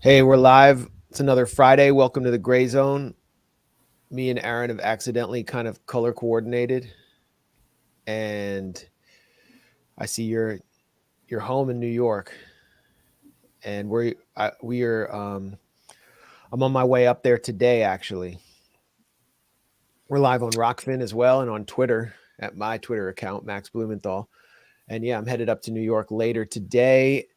Hey, we're live. It's another Friday. Welcome to the Gray Zone. Me and Aaron have accidentally kind of color coordinated, and I see you're home in New York, and I'm on my way up there today. Actually, we're live on Rockfin as well, and on Twitter at my Twitter account, Max Blumenthal. And yeah, I'm headed up to New York later today,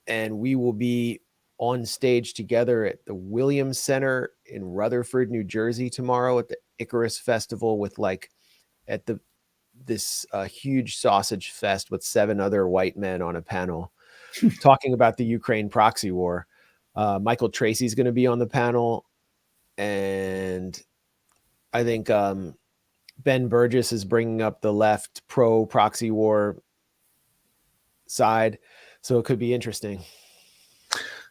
and we will be on stage together at the Williams Center in Rutherford, New Jersey tomorrow at the Icarus Festival with this huge sausage fest with 7 other white men on a panel talking about the Ukraine proxy war. Michael Tracy's going to be on the panel, and I think Ben Burgess is bringing up the left pro proxy war side, so it could be interesting.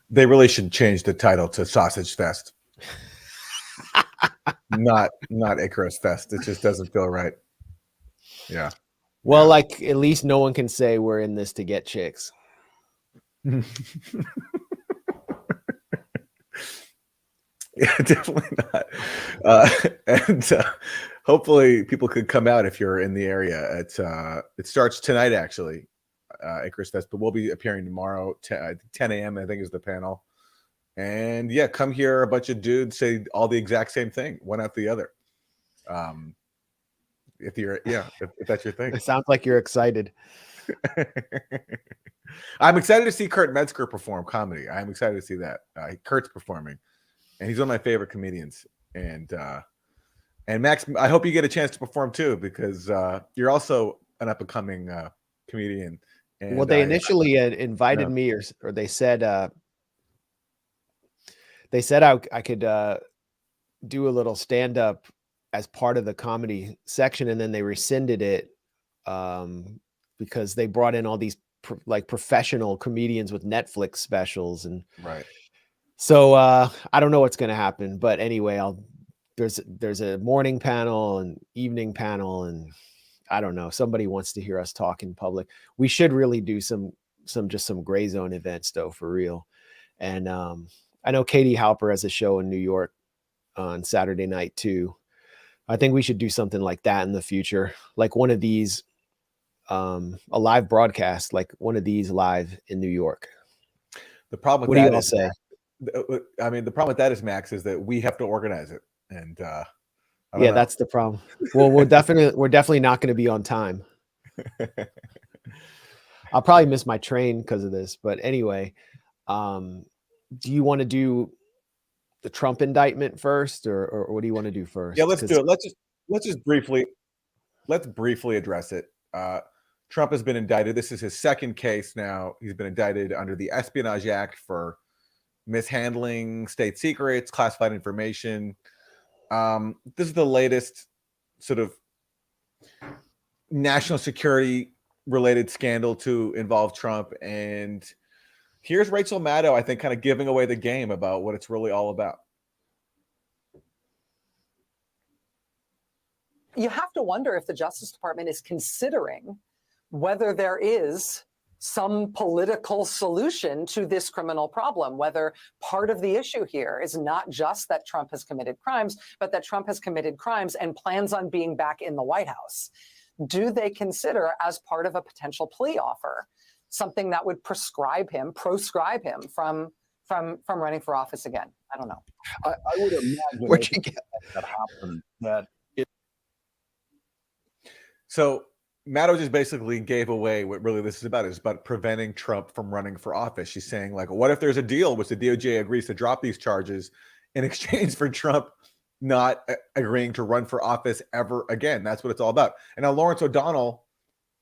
They really should change the title to Sausage Fest. not Icarus Fest. It just doesn't feel right. Yeah. Well, yeah. like at least no one can say we're in this to get chicks. Yeah, definitely not. And hopefully people could come out if you're in the area. It starts tonight, actually. Icarus Fest, but we'll be appearing tomorrow. 10 a.m. I think is the panel, and yeah, come here. A bunch of dudes say all the exact same thing, one after the other. If that's your thing. It sounds like you're excited. I'm excited to see Kurt Metzger perform comedy. I'm excited to see that. Kurt's performing, and he's one of my favorite comedians. And Max, I hope you get a chance to perform too, because you're also an up and coming comedian. And well, they initially invited me, or they said I could do a little stand up as part of the comedy section, and then they rescinded it because they brought in all these professional comedians with Netflix specials, and right. So I don't know what's going to happen, but anyway, there's a morning panel and evening panel, and I don't know. Somebody wants to hear us talk in public. We should really do some Gray Zone events though, for real. And I know Katie Halper has a show in New York on Saturday night too. I think we should do something like that in the future, like one of these, a live broadcast, like one of these live in New York. The problem with what that do you all say? I mean, the problem with that is, Max, is that we have to organize it, and yeah, that's the problem. Well, we're definitely not going to be on time. I'll probably miss my train because of this, but anyway, do you want to do the Trump indictment first, or what do you want to do first? Yeah, let's do it. Let's briefly address it. Trump has been indicted. This is his second case now. He's been indicted under the Espionage Act for mishandling state secrets, classified information. This is the latest sort of national security related scandal to involve Trump. And here's Rachel Maddow, I think, kind of giving away the game about what it's really all about. You have to wonder if the Justice Department is considering whether there is some political solution to this criminal problem, whether part of the issue here is not just that Trump has committed crimes, but that Trump has committed crimes and plans on being back in the White House. Do they consider, as part of a potential plea offer, something that would proscribe him from running for office again? I don't know. I would imagine Where'd you get that happened. That So Maddow just basically gave away what really this is about. It's about preventing Trump from running for office. She's saying, like, what if there's a deal which the DOJ agrees to drop these charges in exchange for Trump not agreeing to run for office ever again? That's what it's all about. And now Lawrence O'Donnell,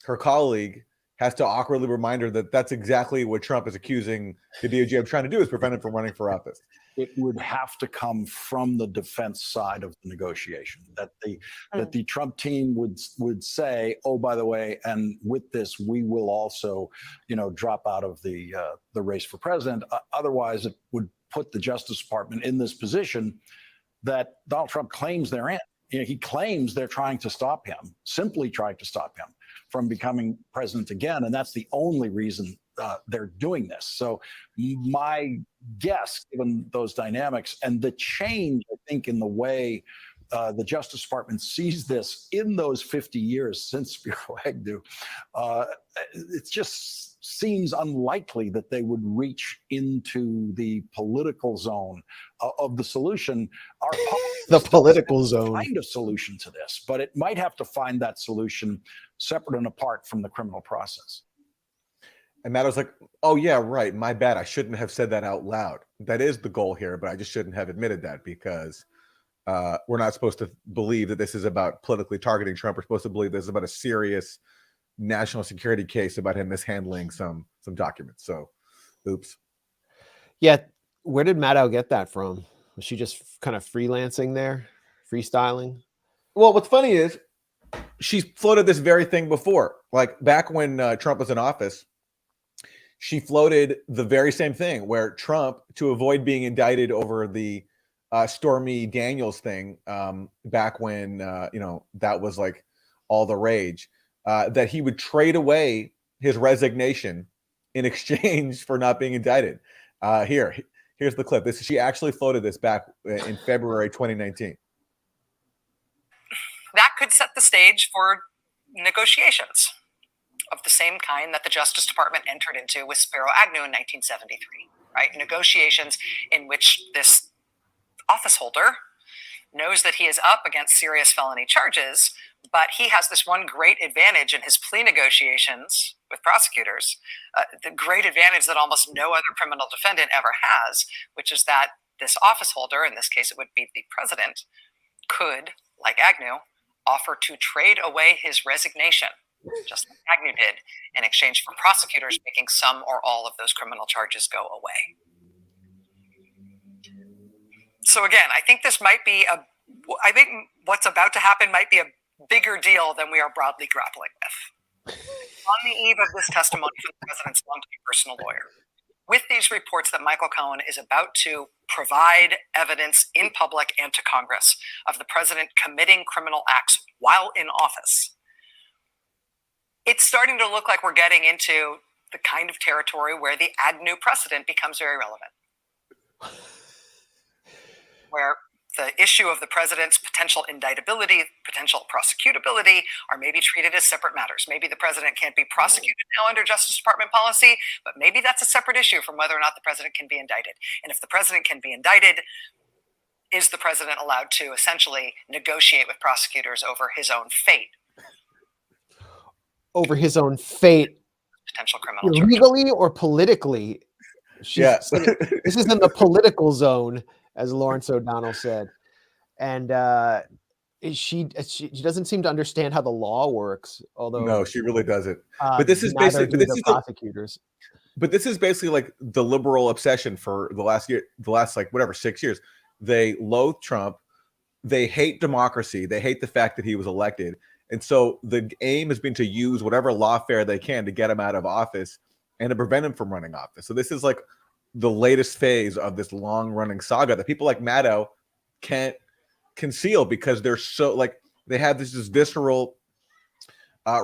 her colleague, has to awkwardly remind her that that's exactly what Trump is accusing the DOJ of trying to do, is prevent him from running for office. it would have to come from the defense side of the negotiation, that the Trump team would say, oh, by the way, and with this, we will also, drop out of the race for president. Otherwise, it would put the Justice Department in this position that Donald Trump claims they're in. He claims they're trying to stop him, simply trying to stop him from becoming president again. And that's the only reason they're doing this. So my guess, given those dynamics and the change, I think, in the way the Justice Department sees this in those 50 years since Spiro Agnew, it just seems unlikely that they would reach into the political zone of the solution. Our the political zone. Find a solution to this, but it might have to find that solution separate and apart from the criminal process. And Maddow's like, oh, yeah, right. My bad. I shouldn't have said that out loud. That is the goal here, but I just shouldn't have admitted that because we're not supposed to believe that this is about politically targeting Trump. We're supposed to believe this is about a serious national security case about him mishandling some documents. So, oops. Yeah. Where did Maddow get that from? Was she just kind of freelancing there? Freestyling? Well, what's funny is she's floated this very thing before. Like back when Trump was in office, she floated the very same thing where Trump, to avoid being indicted over the Stormy Daniels thing, back when, that was like all the rage, that he would trade away his resignation in exchange for not being indicted. Here's the clip. She actually floated this back in February 2019. That could set the stage for negotiations of the same kind that the Justice Department entered into with Spiro Agnew in 1973, right? Negotiations in which this office holder knows that he is up against serious felony charges, but he has this one great advantage in his plea negotiations with prosecutors, the great advantage that almost no other criminal defendant ever has, which is that this office holder, in this case it would be the president, could, like Agnew, offer to trade away his resignation, just like Agnew did, in exchange for prosecutors making some or all of those criminal charges go away. So again, I think what's about to happen might be a bigger deal than we are broadly grappling with. On the eve of this testimony from the president's longtime personal lawyer, with these reports that Michael Cohen is about to provide evidence in public and to Congress of the president committing criminal acts while in office, it's starting to look like we're getting into the kind of territory where the Agnew precedent becomes very relevant. Where the issue of the president's potential indictability, potential prosecutability are maybe treated as separate matters. Maybe the president can't be prosecuted now under Justice Department policy, but maybe that's a separate issue from whether or not the president can be indicted. And if the president can be indicted, is the president allowed to essentially negotiate with prosecutors over his own fate? Over his own fate? Potential criminal charges. Legally or politically? Yeah. This is in the political zone, as Lawrence O'Donnell said. And she doesn't seem to understand how the law works, although no, she really doesn't. But this is basically prosecutors. But this is basically like the liberal obsession for the last 6 years. They loathe Trump, they hate democracy, they hate the fact that he was elected. And so the aim has been to use whatever lawfare they can to get him out of office and to prevent him from running office. So this is like the latest phase of this long-running saga that people like Maddow can't conceal because they're so they have this visceral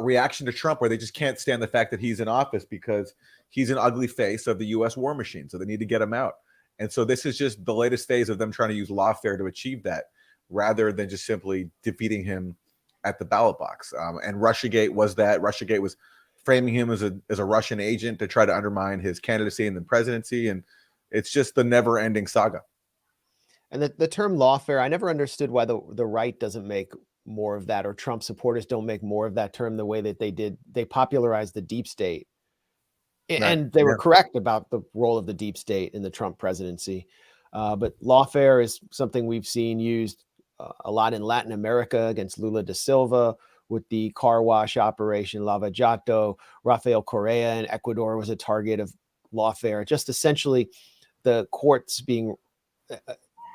reaction to Trump where they just can't stand the fact that he's in office because he's an ugly face of the U.S. war machine. So they need to get him out. And so this is just the latest phase of them trying to use lawfare to achieve that rather than just simply defeating him at the ballot box. And Russiagate was that. Russiagate was framing him as a Russian agent to try to undermine his candidacy in the presidency. And it's just the never-ending saga. And the term lawfare, I never understood why the right doesn't make more of that, or Trump supporters don't make more of that term the way that they did. They popularized the deep state. Right. And they were correct about the role of the deep state in the Trump presidency. But lawfare is something we've seen used a lot in Latin America against Lula da Silva with the car wash operation Lava Jato. Rafael Correa in Ecuador was a target of lawfare. Just essentially the courts being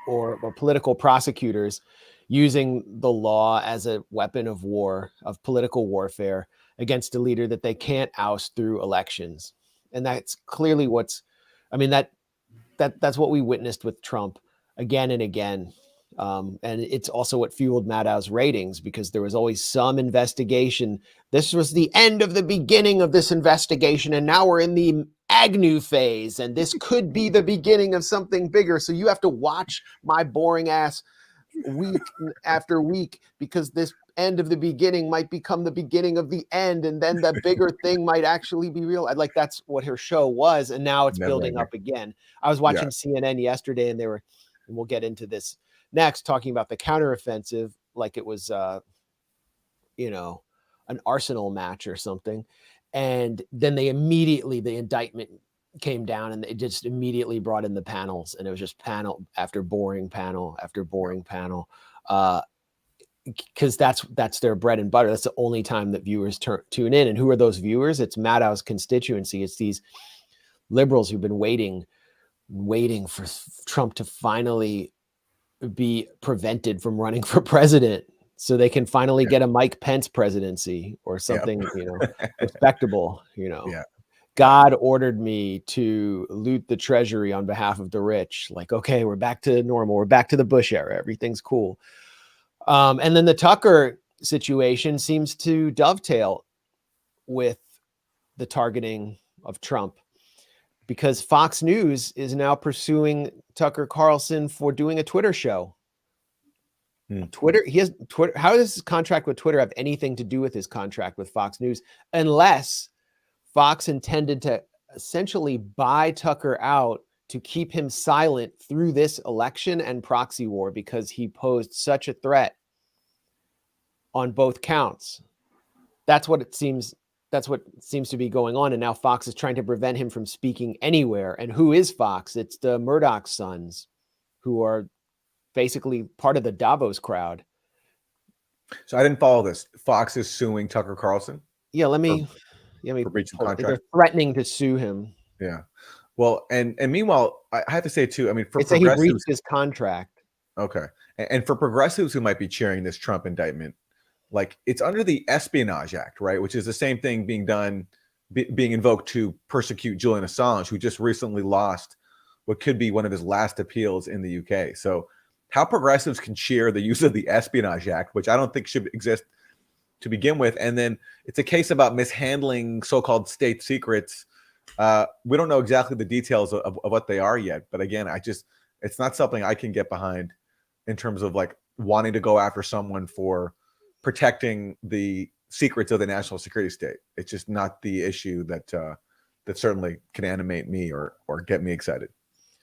or political prosecutors using the law as a weapon of war, of political warfare against a leader that they can't oust through elections. And that's clearly that's what we witnessed with Trump again and again. And it's also what fueled Maddow's ratings, because there was always some investigation. This was the end of the beginning of this investigation, and now we're in the Agnew phase, and this could be the beginning of something bigger. So you have to watch my boring ass week after week, because this end of the beginning might become the beginning of the end, and then the bigger thing might actually be real. Like, that's what her show was, and now it's building up again. I was watching CNN yesterday, and they were, and we'll get into this next, talking about the counteroffensive like it was you know, an Arsenal match or something. And then the indictment came down, and they just immediately brought in the panels, and it was just panel after boring panel after boring panel, because that's their bread and butter. That's the only time that viewers tune in. And who are those viewers? It's Maddow's constituency. It's these liberals who've been waiting for Trump to finally be prevented from running for president, so they can finally get a Mike Pence presidency or something, respectable. God ordered me to loot the treasury on behalf of the rich. Like, okay, we're back to normal. We're back to the Bush era. Everything's cool. And then the Tucker situation seems to dovetail with the targeting of Trump, because Fox News is now pursuing Tucker Carlson for doing a Twitter show. Twitter, he has Twitter. How does his contract with Twitter have anything to do with his contract with Fox News, unless Fox intended to essentially buy Tucker out to keep him silent through this election and proxy war, because he posed such a threat on both counts? That's what it seems. That's what seems to be going on. And now Fox is trying to prevent him from speaking anywhere. And who is Fox? It's the Murdoch sons, who are basically part of the Davos crowd. So I didn't follow this. Fox is suing Tucker Carlson? Yeah, let me for breaching contract. They're threatening to sue him. Yeah. Well, and meanwhile, I have to say too, I mean, for it's progressives, he breached his contract. Okay. And for progressives who might be cheering this Trump indictment, like, it's under the Espionage Act, right? Which is the same thing being done, being invoked to persecute Julian Assange, who just recently lost what could be one of his last appeals in the UK. So how progressives can cheer the use of the Espionage Act, which I don't think should exist to begin with. And then it's a case about mishandling so-called state secrets. We don't know exactly the details of what they are yet. But again, it's not something I can get behind in terms of like wanting to go after someone for protecting the secrets of the national security state. It's just not the issue that certainly can animate me or get me excited.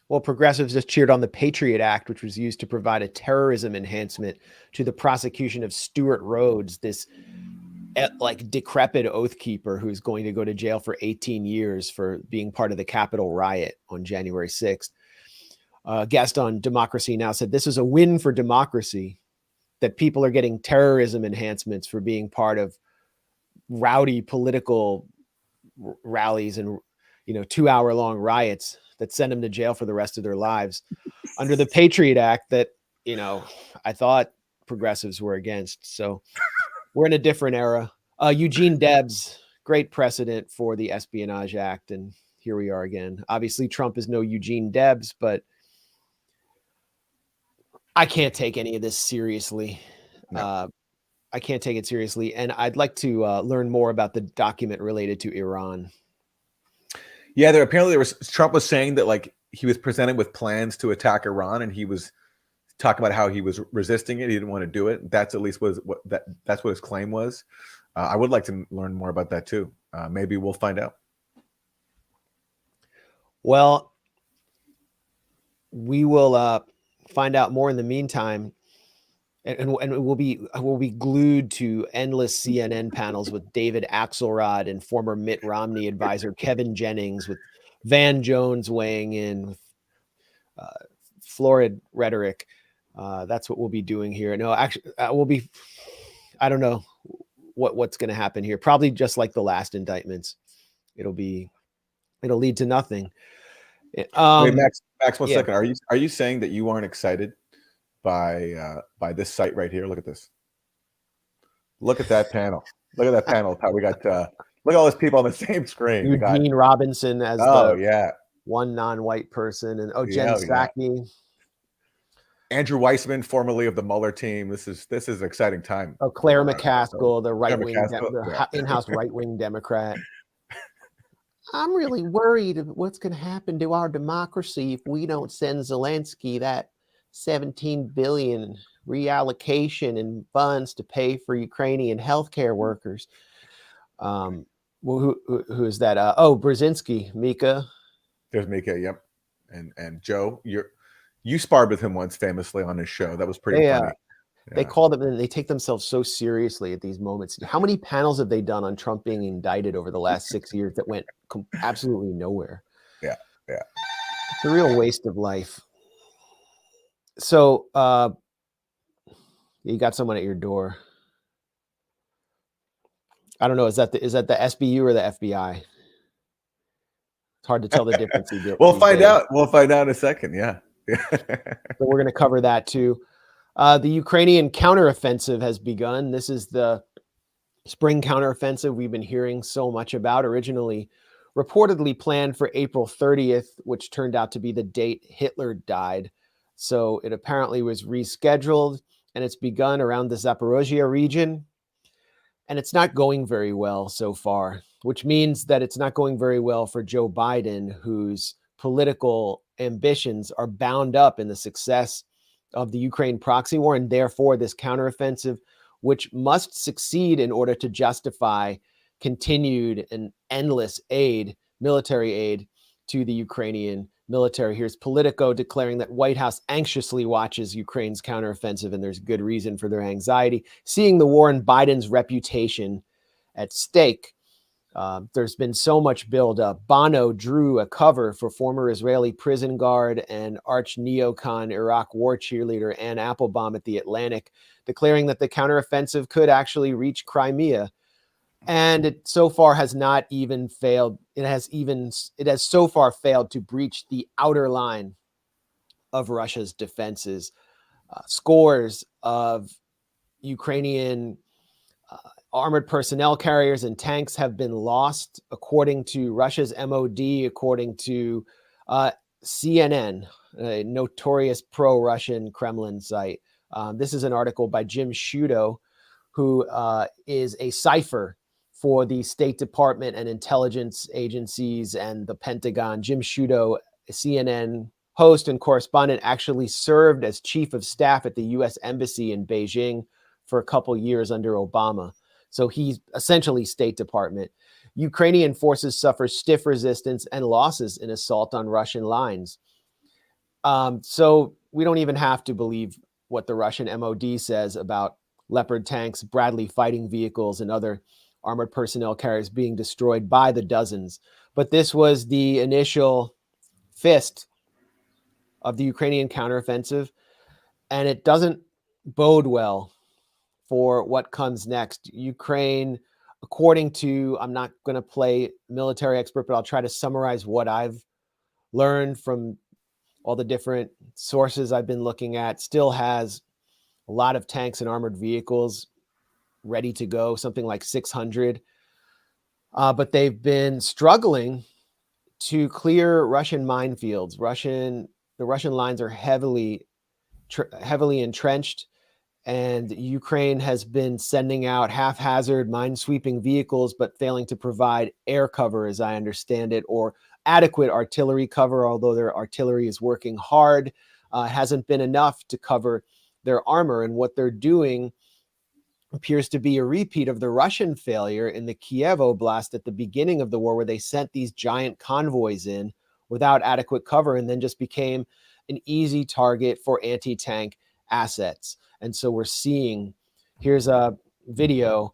Well, progressives just cheered on the Patriot Act, which was used to provide a terrorism enhancement to the prosecution of Stuart Rhodes, this like decrepit oath keeper who's going to go to jail for 18 years for being part of the Capitol riot on January 6th. Guest on Democracy Now! Said this is a win for democracy, that people are getting terrorism enhancements for being part of rowdy political rallies and 2-hour-long riots that send them to jail for the rest of their lives under the Patriot Act that, I thought progressives were against. So we're in a different era. Eugene Debs, great precedent for the Espionage Act. And here we are again. Obviously, Trump is no Eugene Debs, but I can't take any of this seriously. No. I can't take it seriously. And I'd like to learn more about the document related to Iran. Yeah, Trump was saying that like he was presented with plans to attack Iran, and he was talking about how he was resisting it. He didn't want to do it. That's at least that's what his claim was. I would like to learn more about that too. Maybe we'll find out. Well, we will find out more in the meantime. And we'll be glued to endless CNN panels with David Axelrod and former Mitt Romney advisor Kevin Jennings, with Van Jones weighing in with florid rhetoric. That's what we'll be doing here. No, actually, I don't know what's going to happen here. Probably just like the last indictments. It'll lead to nothing. Wait, Max, 1 second. Are you saying that you aren't excited by this site right here? Look at this. Look at that panel. Look at that panel. How we got look at all those people on the same screen. Eugene Robinson as one non-white person, and Jen Psaki. Andrew Weissman, formerly of the Mueller team. This is an exciting time. Oh, Claire for, McCaskill, the right wing, McCaskill, yeah. in-house right wing Democrat. I'm really worried of what's going to happen to our democracy if we don't send Zelensky that 17 billion reallocation in funds to pay for Ukrainian healthcare workers. Well, who is that? Oh, Brzezinski, Mika. There's Mika, yep. And Joe, you sparred with him once famously on his show. That was pretty funny. They call them, and they take themselves so seriously at these moments. How many panels have they done on Trump being indicted over the last 6 years that went absolutely nowhere? Yeah. It's a real waste of life. So you got someone at your door. I don't know. Is that the SBU or the FBI? It's hard to tell the difference. We'll find out. We'll find out in a second. Yeah. So we're going to cover that too. The Ukrainian counteroffensive has begun. This is the spring counteroffensive we've been hearing so much about, originally reportedly planned for April 30th, which turned out to be the date Hitler died. So it apparently was rescheduled, and it's begun around the Zaporozhye region. And it's not going very well so far, which means that it's not going very well for Joe Biden, whose political ambitions are bound up in the success of the Ukraine proxy war, and therefore this counteroffensive, which must succeed in order to justify continued and endless aid, military aid to the Ukrainian military. Here's Politico declaring that White House anxiously watches Ukraine's counteroffensive, and there's good reason for their anxiety, seeing the war and Biden's reputation at stake. There's been so much buildup. Bono drew a cover for former Israeli prison guard and arch neocon Iraq war cheerleader Ann Applebaum at The Atlantic, declaring that the counteroffensive could actually reach Crimea. And it so far has not even failed. It has so far failed to breach the outer line of Russia's defenses. Scores of Ukrainian armored personnel carriers and tanks have been lost, according to Russia's MOD, according to CNN, a notorious pro-Russian Kremlin site. This is an article by Jim Sciutto, who is a cipher for the State Department and intelligence agencies and the Pentagon. Jim Sciutto, a CNN host and correspondent, actually served as chief of staff at the U.S. Embassy in Beijing for a couple years under Obama. So he's essentially State Department. Ukrainian forces suffer stiff resistance and losses in assault on Russian lines. So we don't even have to believe what the Russian MOD says about Leopard tanks, Bradley fighting vehicles, and other armored personnel carriers being destroyed by the dozens. But this was the initial fist of the Ukrainian counteroffensive, and it doesn't bode well for what comes next. Ukraine, according to, I'm not going to play military expert, but I'll try to summarize what I've learned from all the different sources I've been looking at, still has a lot of tanks and armored vehicles ready to go, something like 600. But they've been struggling to clear Russian minefields. The Russian lines are heavily entrenched, and Ukraine has been sending out haphazard mine-sweeping vehicles, but failing to provide air cover, as I understand it, or adequate artillery cover, although their artillery is working hard. It hasn't been enough to cover their armor, and what they're doing appears to be a repeat of the Russian failure in the Kiev Oblast at the beginning of the war, where they sent these giant convoys in without adequate cover and then just became an easy target for anti-tank assets. And so we're seeing, here's a video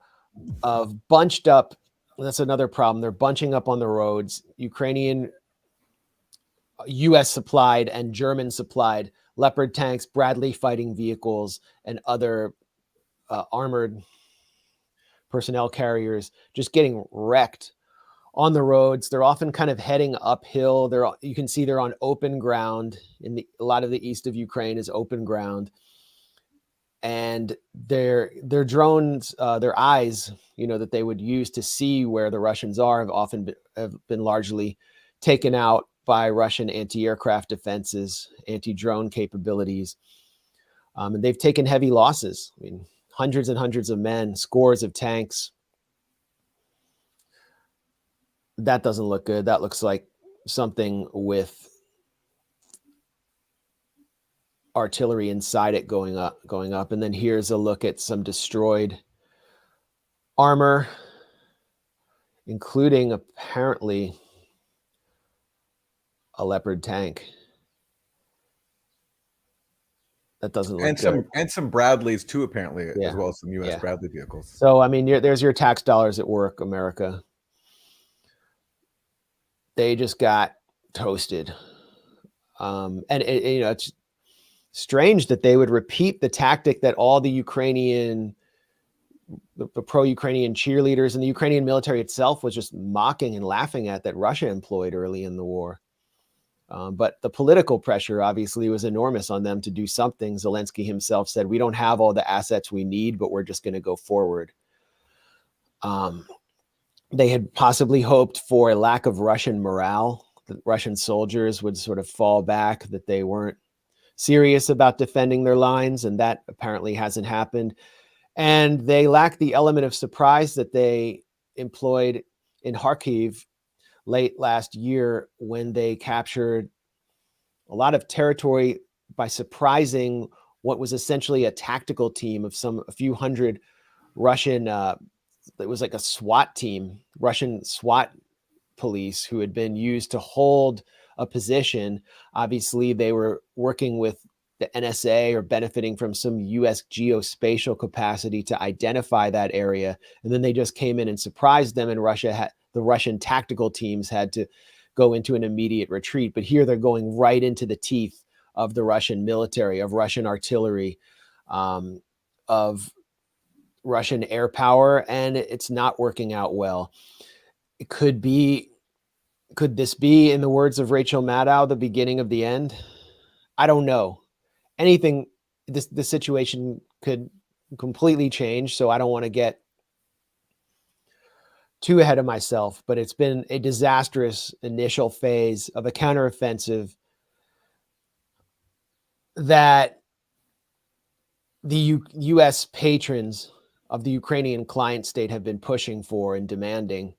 of bunched up, that's another problem, they're bunching up on the roads, Ukrainian, US supplied and German supplied Leopard tanks, Bradley fighting vehicles, and other armored personnel carriers just getting wrecked on the roads. They're often kind of heading uphill. You can see they're on open ground. A lot of the east of Ukraine is open ground, and their drones, their eyes, that they would use to see where the Russians are, have been largely taken out by Russian anti-aircraft defenses, anti-drone capabilities. And they've taken heavy losses. I mean, hundreds and hundreds of men, scores of tanks. That doesn't look good. That looks like something with artillery inside it going up. And then here's a look at some destroyed armor, including apparently a Leopard tank. That doesn't look good. And some Bradleys too, apparently, Yeah. as well as some U.S. Yeah. Bradley vehicles. So, I mean, there's your tax dollars at work, America. They just got toasted. And it's strange that they would repeat the tactic that all the pro-Ukrainian cheerleaders and the Ukrainian military itself was just mocking and laughing at, that Russia employed early in the war. But the political pressure obviously was enormous on them to do something. Zelensky himself said, we don't have all the assets we need, but we're just going to go forward. They had possibly hoped for a lack of Russian morale, that Russian soldiers would sort of fall back, that they weren't serious about defending their lines, and that apparently hasn't happened. And they lack the element of surprise that they employed in Kharkiv late last year, when they captured a lot of territory by surprising what was essentially a tactical team of a few hundred Russian, it was like a SWAT team, Russian SWAT police, who had been used to hold a position. Obviously, they were working with the NSA or benefiting from some US geospatial capacity to identify that area. And then they just came in and surprised them, and the Russian tactical teams had to go into an immediate retreat. But here they're going right into the teeth of the Russian military, of Russian artillery, of Russian air power, and it's not working out well. Could this be, in the words of Rachel Maddow, the beginning of the end? I don't know. The situation could completely change, so I don't want to get too ahead of myself, but it's been a disastrous initial phase of a counteroffensive that the U.S. patrons of the Ukrainian client state have been pushing for and demanding.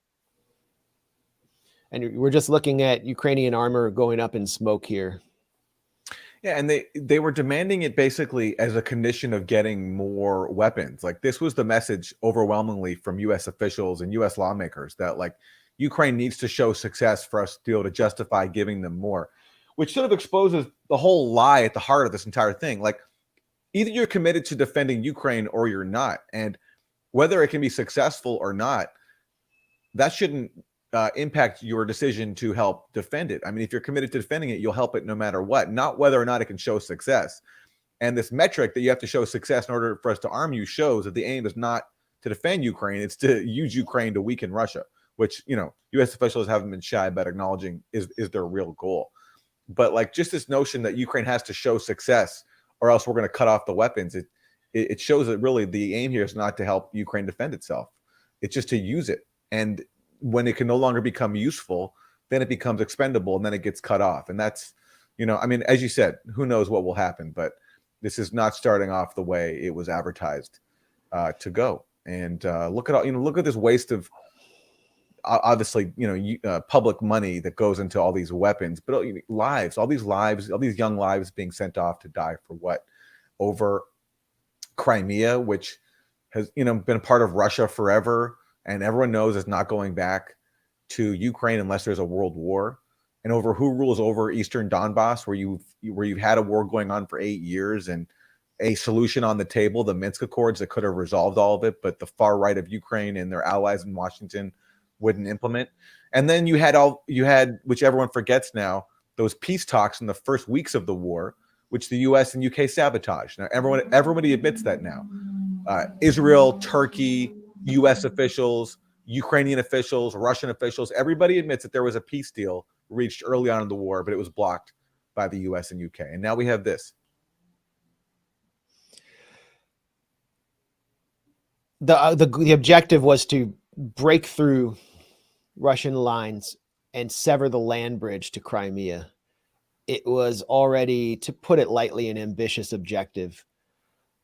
And we're just looking at Ukrainian armor going up in smoke here. Yeah, and they were demanding it basically as a condition of getting more weapons. Like, this was the message overwhelmingly from U.S. officials and U.S. lawmakers, that like Ukraine needs to show success for us to be able to justify giving them more, which sort of exposes the whole lie at the heart of this entire thing. Like, either you're committed to defending Ukraine or you're not, and whether it can be successful or not, that shouldn't impact your decision to help defend it. I mean, if you're committed to defending it, you'll help it no matter what, not whether or not it can show success. And this metric that you have to show success in order for us to arm you shows that the aim is not to defend Ukraine, it's to use Ukraine to weaken Russia, which, U.S. officials haven't been shy about acknowledging is their real goal. But like, just this notion that Ukraine has to show success or else we're going to cut off the weapons, it shows that really the aim here is not to help Ukraine defend itself. It's just to use it. And when it can no longer become useful, then it becomes expendable, and then it gets cut off. And that's, I mean, as you said, who knows what will happen, but this is not starting off the way it was advertised to go. And look at this waste of, obviously, public money that goes into all these weapons, but lives, all these young lives being sent off to die for what? Over Crimea, which has, been a part of Russia forever. And everyone knows it's not going back to Ukraine unless there's a world war. And over who rules over Eastern Donbass, where you've had a war going on for 8 years and a solution on the table, the Minsk Accords, that could have resolved all of it, but the far right of Ukraine and their allies in Washington wouldn't implement. And then you had, which everyone forgets now, those peace talks in the first weeks of the war, which the US and UK sabotaged. Now everybody admits that now. Israel, Turkey, U.S. officials, Ukrainian officials, Russian officials, everybody admits that there was a peace deal reached early on in the war, but it was blocked by the U.S. and UK. And now we have this. The objective was to break through Russian lines and sever the land bridge to Crimea. It was already, to put it lightly, an ambitious objective.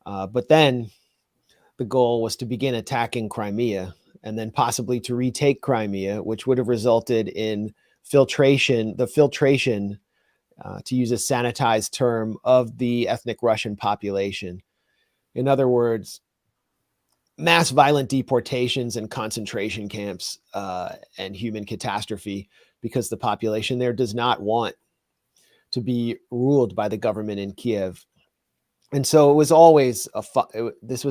But then the goal was to begin attacking Crimea and then possibly to retake Crimea, which would have resulted in filtration, to use a sanitized term, of the ethnic Russian population. In other words, mass violent deportations and concentration camps and human catastrophe, because the population there does not want to be ruled by the government in Kiev. And so it was always this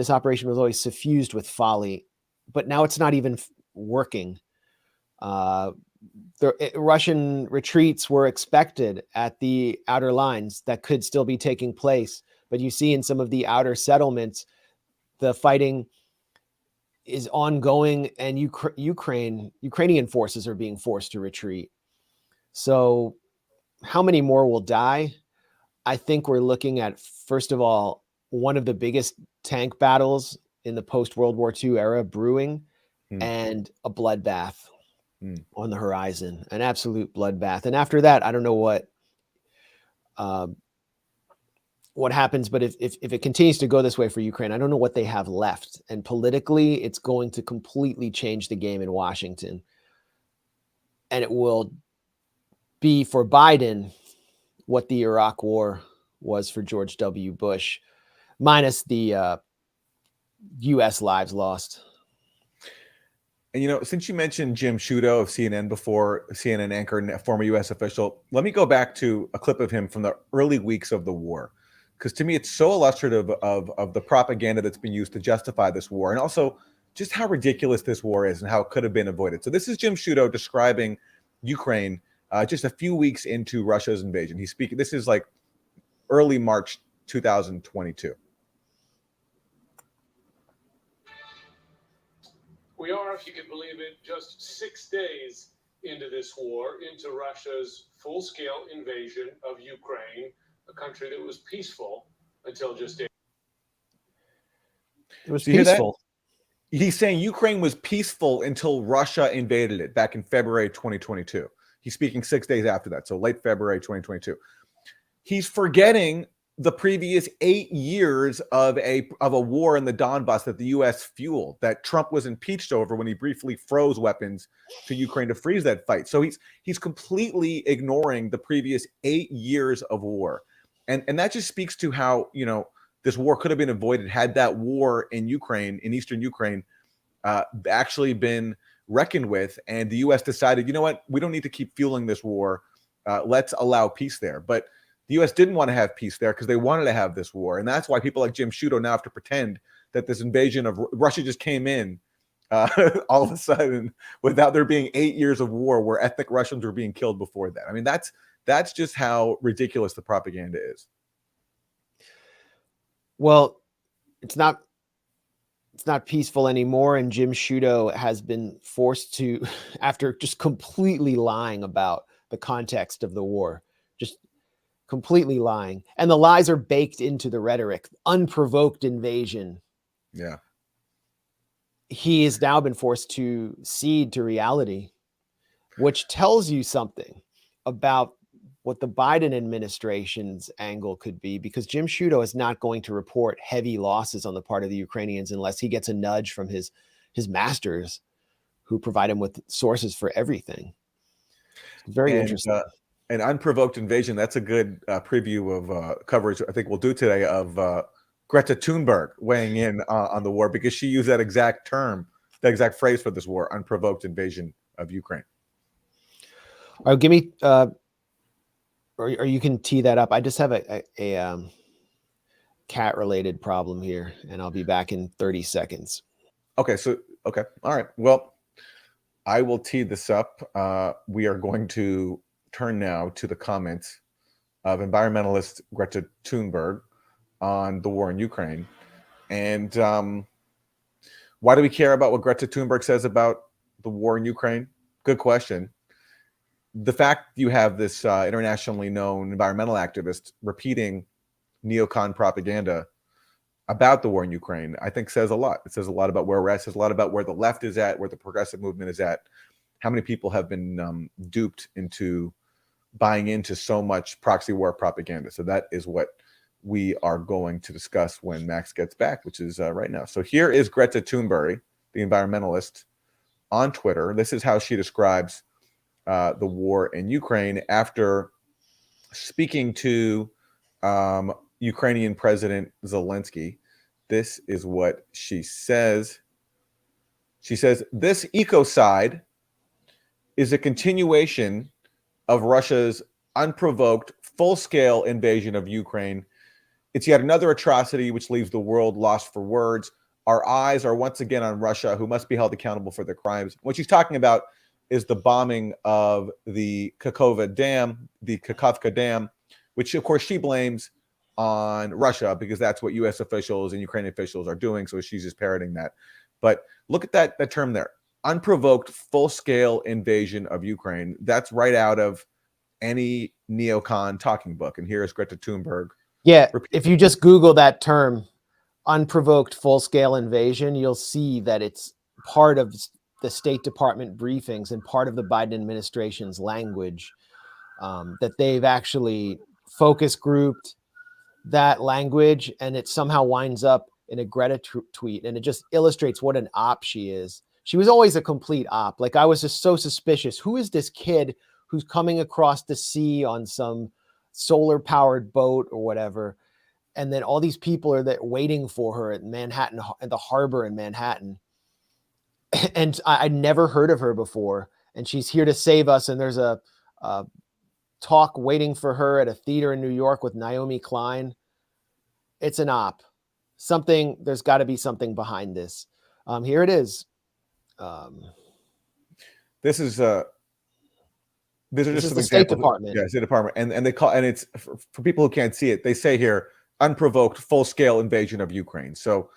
operation was always suffused with folly, but now it's not even working. The Russian retreats were expected at the outer lines that could still be taking place, but you see in some of the outer settlements, the fighting is ongoing, and Ukrainian forces are being forced to retreat. So how many more will die? I think we're looking at, first of all, one of the biggest tank battles in the post-World War II era brewing, and a bloodbath on the horizon, an absolute bloodbath. And after that, I don't know what happens, but if it continues to go this way for Ukraine, I don't know what they have left. And politically, it's going to completely change the game in Washington. And it will be for Biden what the Iraq War was for George W. Bush, minus the U.S. lives lost. And, since you mentioned Jim Sciutto of CNN before, CNN anchor and a former U.S. official, let me go back to a clip of him from the early weeks of the war. Because to me, it's so illustrative of the propaganda that's been used to justify this war, and also just how ridiculous this war is and how it could have been avoided. So this is Jim Sciutto describing Ukraine just a few weeks into Russia's invasion. He's speaking, this is like early March 2022. We are, if you can believe it, just 6 days into this war, into Russia's full-scale invasion of Ukraine, a country that was peaceful until just days. It was peaceful. He's saying Ukraine was peaceful until Russia invaded it back in February 2022. He's speaking 6 days after that, so late February 2022. He's forgetting the previous 8 years of a war in the Donbass that the U.S. fueled, that Trump was impeached over when he briefly froze weapons to Ukraine to freeze that fight. So he's completely ignoring the previous 8 years of war. And that just speaks to how, this war could have been avoided had that war in Ukraine, in eastern Ukraine, actually been reckoned with. And the U.S. decided, you know what, we don't need to keep fueling this war. Let's allow peace there. But the U.S. didn't want to have peace there because they wanted to have this war. And that's why people like Jim Sciutto now have to pretend that this invasion of Russia just came in all of a sudden without there being 8 years of war where ethnic Russians were being killed before that. I mean, that's just how ridiculous the propaganda is. Well, it's not peaceful anymore, and Jim Sciutto has been forced to, after just completely lying about the context of the war, just completely lying. And the lies are baked into the rhetoric. Unprovoked invasion. Yeah. He has now been forced to cede to reality, which tells you something about what the Biden administration's angle could be, because Jim Sciutto is not going to report heavy losses on the part of the Ukrainians unless he gets a nudge from his masters, who provide him with sources for everything. Very interesting. An unprovoked invasion, that's a good preview of coverage I think we'll do today of Greta Thunberg weighing in on the war, because she used that exact term, that exact phrase for this war, unprovoked invasion of Ukraine. All right, give me, or you can tee that up. I just have a cat-related problem here, and I'll be back in 30 seconds. Okay, all right. Well, I will tee this up. We are going to turn now to the comments of environmentalist Greta Thunberg on the war in Ukraine. And why do we care about what Greta Thunberg says about the war in Ukraine? Good question. The fact you have this internationally known environmental activist repeating neocon propaganda about the war in Ukraine, I think says a lot. It says a lot about where we're at. It says a lot about where the left is at, where the progressive movement is at, how many people have been duped into buying into so much proxy war propaganda. So that is what we are going to discuss when Max gets back, which is right now. So here is Greta Thunberg, the environmentalist, on Twitter. This is how she describes the war in Ukraine after speaking to Ukrainian President Zelensky. This is what she says. She says, this ecocide is a continuation of Russia's unprovoked full-scale invasion of Ukraine. It's yet another atrocity which leaves the world lost for words. Our eyes are once again on Russia, who must be held accountable for their crimes. What she's talking about is the bombing of the Kakhovka Dam, which of course she blames on Russia because that's what U.S. officials and Ukrainian officials are doing. So she's just parroting that. But look at that term there, unprovoked full-scale invasion of Ukraine. That's right out of any neocon talking book. And here's Greta Thunberg. Yeah, if you just Google that term, unprovoked full-scale invasion, you'll see that it's part of the State Department briefings and part of the Biden administration's language, that they've actually focus grouped that language, and it somehow winds up in a Greta tweet, and it just illustrates what an op she is. She was always a complete op. Like, I was just so suspicious. Who is this kid who's coming across the sea on some solar-powered boat or whatever? And then all these people are there waiting for her at Manhattan, at the harbor in Manhattan. And I'd never heard of her before. And she's here to save us. And there's a talk waiting for her at a theater in New York with Naomi Klein. It's an op. There's got to be something behind this. Here it is. These are just some the examples. State Department. Yeah, State Department. And they call, and it's for people who can't see it, they say here, unprovoked full-scale invasion of Ukraine. So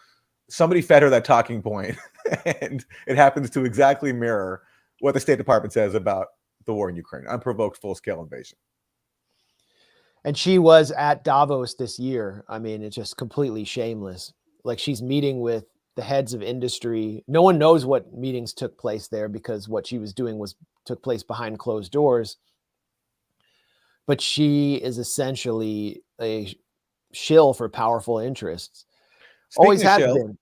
somebody fed her that talking point, and it happens to exactly mirror what the State Department says about the war in Ukraine, unprovoked full-scale invasion. And she was at Davos this year. I mean, it's just completely shameless. Like, she's meeting with the heads of industry. No one knows what meetings took place there because what she was doing took place behind closed doors. But she is essentially a shill for powerful interests. Always has been.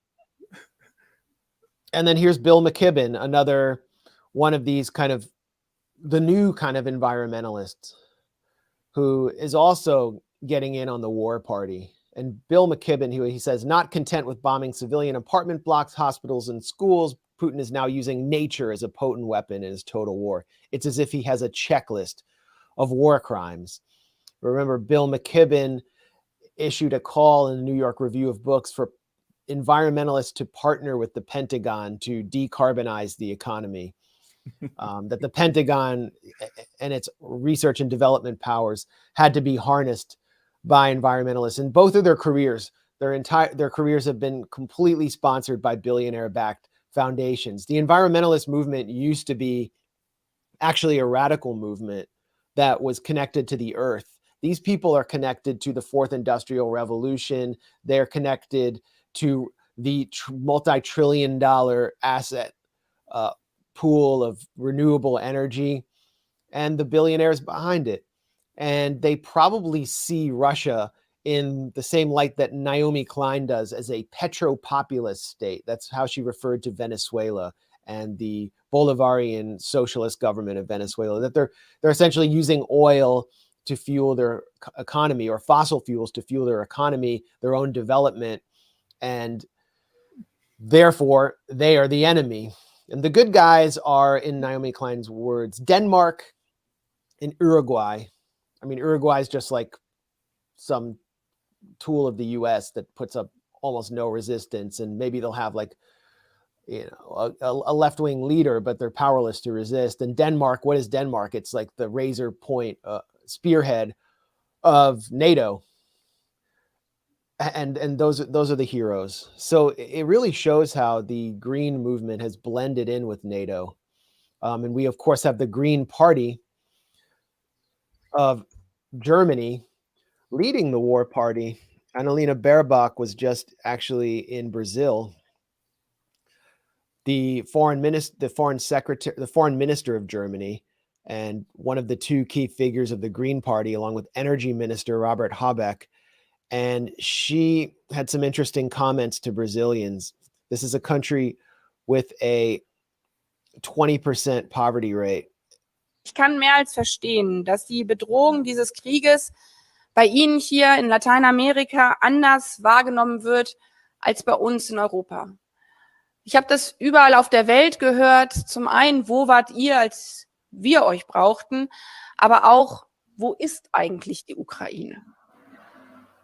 And then here's Bill McKibben, another one of these kind of the new kind of environmentalists who is also getting in on the war party. And Bill McKibben, he says, not content with bombing civilian apartment blocks, hospitals, and schools, Putin is now using nature as a potent weapon in his total war. It's as if he has a checklist of war crimes. Remember, Bill McKibben issued a call in the New York Review of Books for environmentalists to partner with the Pentagon to decarbonize the economy. That the Pentagon and its research and development powers had to be harnessed by environmentalists. In both of their careers, their careers have been completely sponsored by billionaire-backed foundations. The environmentalist movement used to be actually a radical movement that was connected to the earth. These people are connected to the fourth industrial revolution. They're connected to the multi-trillion-dollar asset pool of renewable energy and the billionaires behind it. And they probably see Russia in the same light that Naomi Klein does, as a petro-populist state. That's how she referred to Venezuela and the Bolivarian socialist government of Venezuela, that they're essentially using oil to fuel their economy, or fossil fuels to fuel their economy, their own development. And therefore, they are the enemy. And the good guys are, in Naomi Klein's words, Denmark and Uruguay. I mean, Uruguay is just like some tool of the U.S. that puts up almost no resistance, and maybe they'll have like, a left-wing leader, but they're powerless to resist. And Denmark, what is Denmark? It's like the razor point spearhead of NATO. And those are the heroes. So it really shows how the Green movement has blended in with NATO. And we, of course, have the Green Party of Germany leading the war party. Annalena Baerbock was just actually in Brazil. The foreign minister of Germany, and one of the two key figures of the Green Party, along with Energy Minister Robert Habeck and she had some interesting comments to Brazilians. This is a country with a 20% poverty rate. Ich kann mehr als verstehen, dass die Bedrohung dieses Krieges bei Ihnen hier in Lateinamerika anders wahrgenommen wird als bei uns in Europa. Ich habe das überall auf der Welt gehört. Zum einen, wo wart ihr, als wir euch brauchten, aber auch, wo ist eigentlich die Ukraine?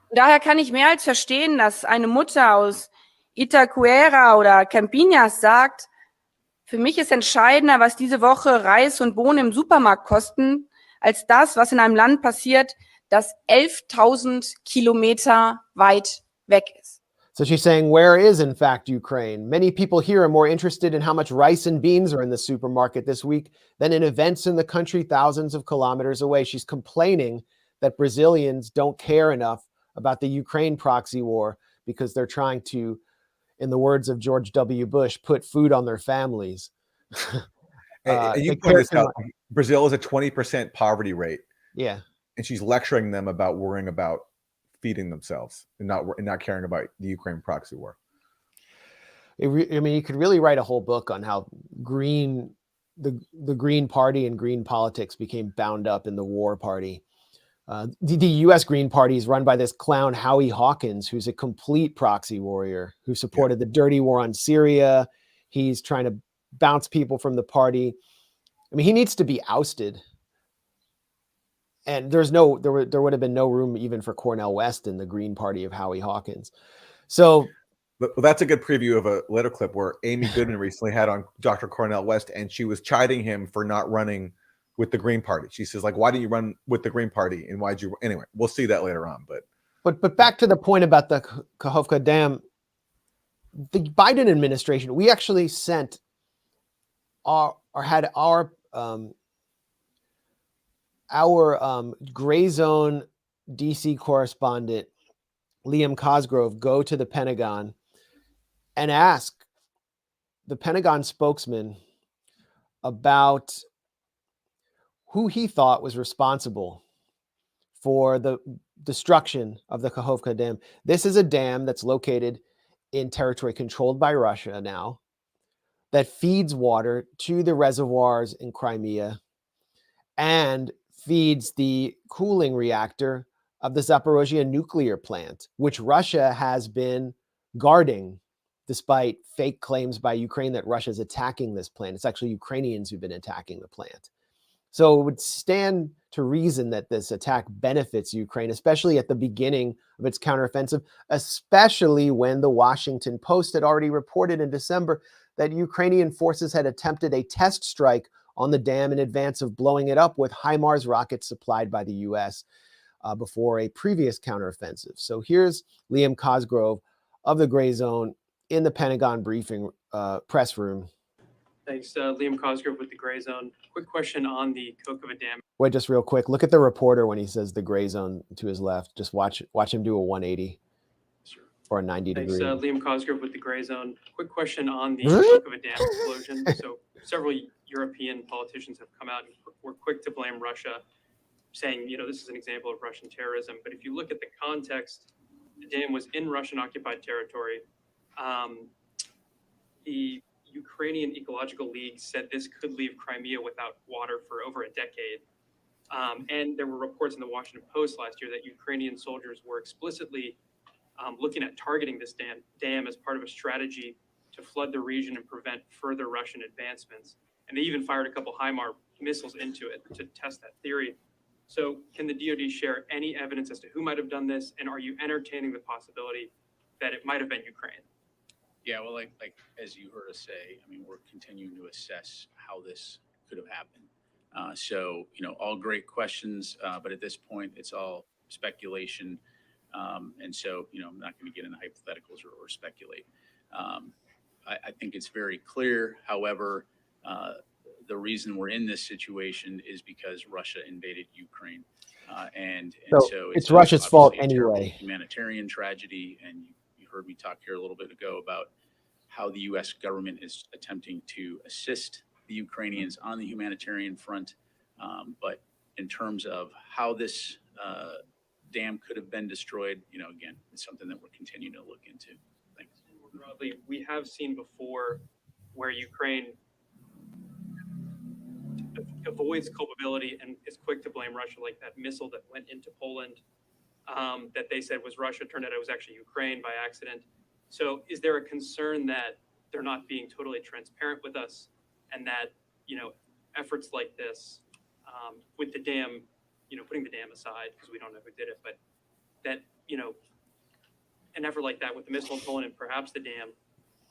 Und daher kann ich mehr als verstehen, dass eine Mutter aus Itaquera oder Campinas sagt, für mich ist entscheidender, was diese Woche Reis und Bohnen im Supermarkt kosten, als das, was in einem Land passiert, das 11.000 Kilometer weit weg ist. So she's saying, where is in fact Ukraine? Many people here are more interested in how much rice and beans are in the supermarket this week than in events in the country thousands of kilometers away. She's complaining that Brazilians don't care enough about the Ukraine proxy war because they're trying to, in the words of George W. Bush, put food on their families. And you point this out, Brazil is a 20% poverty rate. Yeah. And she's lecturing them about worrying about feeding themselves and not caring about the Ukraine proxy war. I mean, you could really write a whole book on how the Green Party and green politics became bound up in the war party. The U.S. Green Party is run by this clown, Howie Hawkins, who's a complete proxy warrior who supported the dirty war on Syria. He's trying to bounce people from the party. I mean, he needs to be ousted. And there would have been no room even for Cornel West in the Green Party of Howie Hawkins. So well, that's a good preview of a letter clip where Amy Goodman recently had on Dr. Cornel West, and she was chiding him for not running with the Green Party. She says, like, why didn't you run with the Green Party? And why'd you? Anyway, we'll see that later on. But back to the point about the Kakhovka Dam, the Biden administration, we actually sent our Grayzone DC correspondent, Liam Cosgrove, go to the Pentagon and ask the Pentagon spokesman about who he thought was responsible for the destruction of the Kakhovka Dam. This is a dam that's located in territory controlled by Russia now that feeds water to the reservoirs in Crimea and feeds the cooling reactor of the Zaporozhye nuclear plant, which Russia has been guarding despite fake claims by Ukraine that Russia is attacking this plant. It's actually Ukrainians who've been attacking the plant. So it would stand to reason that this attack benefits Ukraine, especially at the beginning of its counteroffensive, especially when the Washington Post had already reported in December that Ukrainian forces had attempted a test strike on the dam in advance of blowing it up with HIMARS rockets supplied by the U.S. Before a previous counteroffensive. So here's Liam Cosgrove of the Grayzone in the Pentagon briefing press room. Thanks, Liam Cosgrove with the Grayzone. Quick question on the Kakhovka Dam. Wait, just real quick. Look at the reporter when he says the Grayzone to his left. Just watch him do a 180 or a 90 Thanks, degree. Liam Cosgrove with the Grayzone. Quick question on the Kakhovka Dam explosion. So several European politicians have come out and were quick to blame Russia, saying, this is an example of Russian terrorism. But if you look at the context, the dam was in Russian occupied territory. The Ukrainian Ecological League said this could leave Crimea without water for over a decade. And there were reports in the Washington Post last year that Ukrainian soldiers were explicitly looking at targeting this dam as part of a strategy to flood the region and prevent further Russian advancements. And they even fired a couple HIMARS missiles into it to test that theory. So can the DoD share any evidence as to who might have done this? And are you entertaining the possibility that it might have been Ukraine? Yeah, well, like as you heard us say, I mean, we're continuing to assess how this could have happened. So, all great questions, but at this point, it's all speculation. And so, I'm not going to get into hypotheticals or speculate. I think it's very clear, however, the reason we're in this situation is because Russia invaded Ukraine. And so it's Russia's fault anyway. Humanitarian tragedy. And you heard me talk here a little bit ago about how the U.S. government is attempting to assist the Ukrainians on the humanitarian front. But in terms of how this dam could have been destroyed. You know, again, it's something that we're continuing to look into. Thanks. More broadly, we have seen before where Ukraine avoids culpability and is quick to blame Russia, like that missile that went into Poland that they said was Russia. Turned out it was actually Ukraine by accident. So is there a concern that they're not being totally transparent with us, and that, you know, efforts like this with the dam, you know, putting the dam aside because we don't know who did it, but that, you know, an effort like that with the missile in Poland and perhaps the dam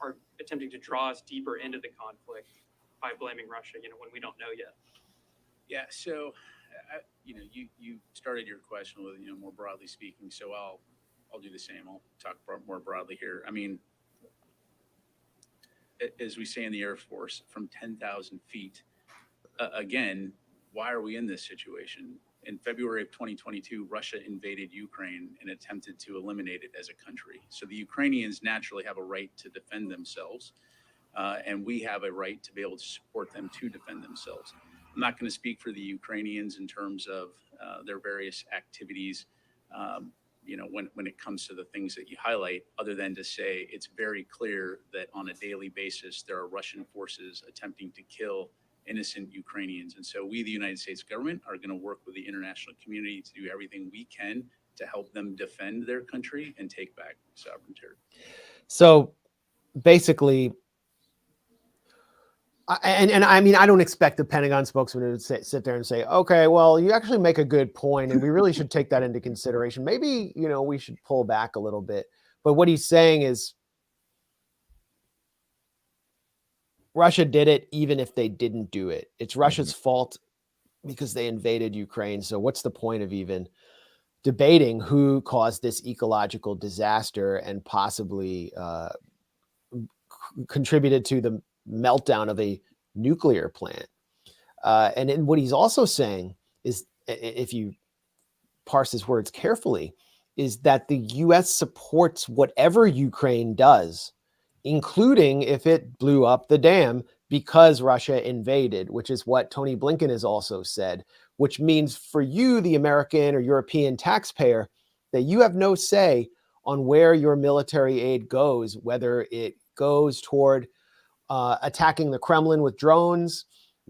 are attempting to draw us deeper into the conflict by blaming Russia, you know, when we don't know yet? Yeah. So, you know, you started your question with, you know, more broadly speaking. So I'll do the same. I'll talk more broadly here. I mean, as we say in the Air Force, from 10,000 feet, again, why are we in this situation? In February of 2022, Russia invaded Ukraine and attempted to eliminate it as a country. So the Ukrainians naturally have a right to defend themselves, and we have a right to be able to support them to defend themselves. I'm not going to speak for the Ukrainians in terms of their various activities, you know, when it comes to the things that you highlight, other than to say it's very clear that on a daily basis, there are Russian forces attempting to kill innocent Ukrainians. And so we, the United States government, are going to work with the international community to do everything we can to help them defend their country and take back sovereign territory. So basically, and I mean, I don't expect the Pentagon spokesman to sit there and say, okay, well, you actually make a good point, and we really should take that into consideration. Maybe, you know, we should pull back a little bit. But what he's saying is Russia did it even if they didn't do it. It's Russia's fault because they invaded Ukraine. So what's the point of even debating who caused this ecological disaster and possibly contributed to the meltdown of a nuclear plant? And then what he's also saying is, if you parse his words carefully, is that the U.S. supports whatever Ukraine does, including if it blew up the dam because Russia invaded, which is what Tony Blinken has also said, which means for you, the American or European taxpayer, that you have no say on where your military aid goes, whether it goes toward attacking the Kremlin with drones,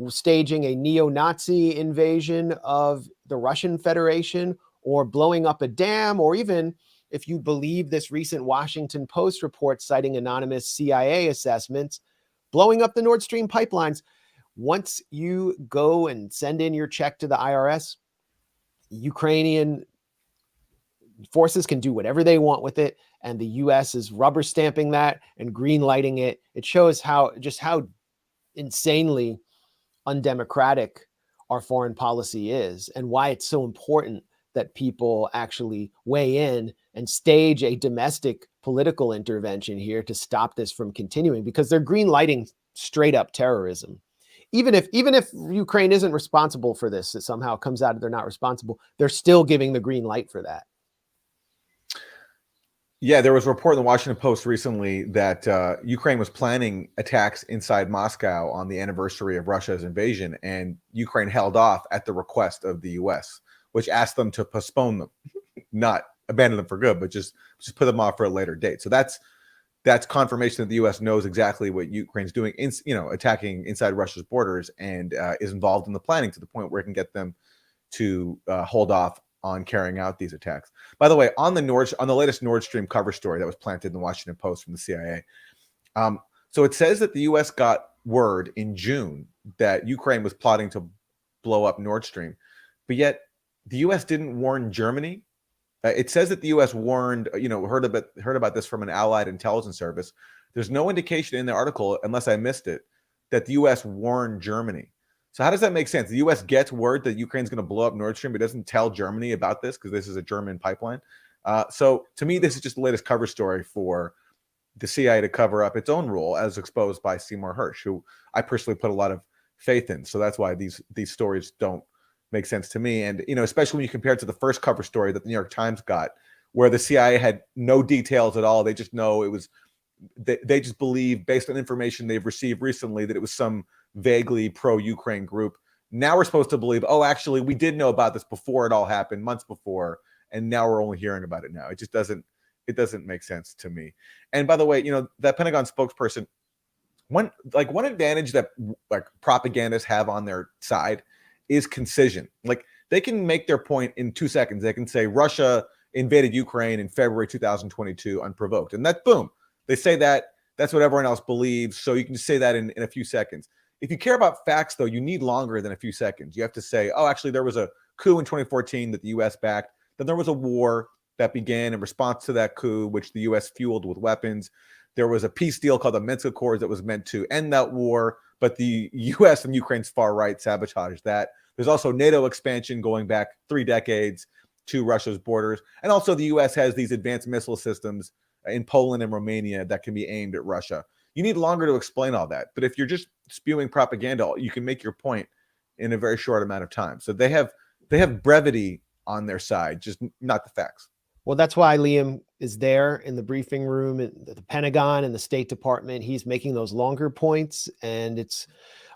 staging a neo-Nazi invasion of the Russian Federation, or blowing up a dam, or even, if you believe this recent Washington Post report citing anonymous CIA assessments, blowing up the Nord Stream pipelines. Once you go and send in your check to the IRS, Ukrainian forces can do whatever they want with it, and the U.S. is rubber stamping that and green lighting it. It shows how insanely undemocratic our foreign policy is, and why it's so important that people actually weigh in and stage a domestic political intervention here to stop this from continuing, because they're green lighting straight up terrorism. Even if Ukraine isn't responsible for this, it somehow comes out they're not responsible, they're still giving the green light for that. Yeah, there was a report in the Washington Post recently that Ukraine was planning attacks inside Moscow on the anniversary of Russia's invasion, and Ukraine held off at the request of the U.S., which asked them to postpone them, not abandon them for good, but just put them off for a later date. So that's confirmation that the U.S. knows exactly what Ukraine's doing, attacking inside Russia's borders, and is involved in the planning to the point where it can get them to hold off on carrying out these attacks. By the way, on the latest Nord Stream cover story that was planted in the Washington Post from the CIA, so it says that the U.S. got word in June that Ukraine was plotting to blow up Nord Stream, but yet the U.S. didn't warn Germany. It says that the U.S. warned, heard about this from an allied intelligence service. There's no indication in the article, unless I missed it, that the U.S. warned Germany. So how does that make sense? The U.S. gets word that Ukraine's going to blow up Nord Stream, but doesn't tell Germany about this because this is a German pipeline. So to me, this is just the latest cover story for the CIA to cover up its own role, as exposed by Seymour Hersh, who I personally put a lot of faith in. So that's why these stories don't make sense to me. And, especially when you compare it to the first cover story that the New York Times got, where the CIA had no details at all. They just know it was, they just believe, based on information they've received recently, that it was some vaguely pro-Ukraine group. Now we're supposed to believe, oh, actually, we did know about this before it all happened, months before, and now we're only hearing about it now. It just doesn't make sense to me. And by the way, that Pentagon spokesperson, one advantage that like propagandists have on their side is concision. Like they can make their point in 2 seconds. They can say Russia invaded Ukraine in February 2022 unprovoked, and that boom, they say that. That's what everyone else believes. So you can just say that in a few seconds. If you care about facts, though, you need longer than a few seconds. You have to say, oh, actually, there was a coup in 2014 that the U.S. backed. Then there was a war that began in response to that coup, which the U.S. fueled with weapons. There was a peace deal called the Minsk Accords that was meant to end that war, but the U.S. and Ukraine's far right sabotaged that. There's also NATO expansion going back 3 decades to Russia's borders. And also the U.S. has these advanced missile systems in Poland and Romania that can be aimed at Russia. You need longer to explain all that. But if you're just spewing propaganda, you can make your point in a very short amount of time. So they have brevity on their side, just not the facts. Well, that's why Liam is there in the briefing room at the Pentagon and the State Department. He's making those longer points, and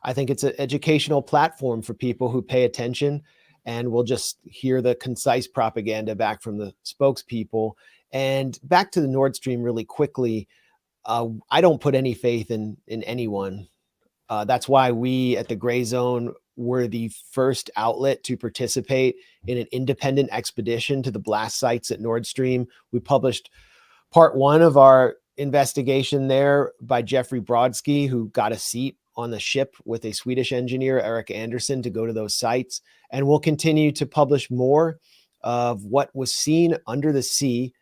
I think it's an educational platform for people who pay attention and will just hear the concise propaganda back from the spokespeople. And back to the Nord Stream really quickly, I don't put any faith in anyone. That's why we at the Grayzone were the first outlet to participate in an independent expedition to the blast sites at Nord Stream. We published part 1 of our investigation there by Jeffrey Brodsky, who got a seat on the ship with a Swedish engineer, Eric Anderson, to go to those sites. And we'll continue to publish more of what was seen under the sea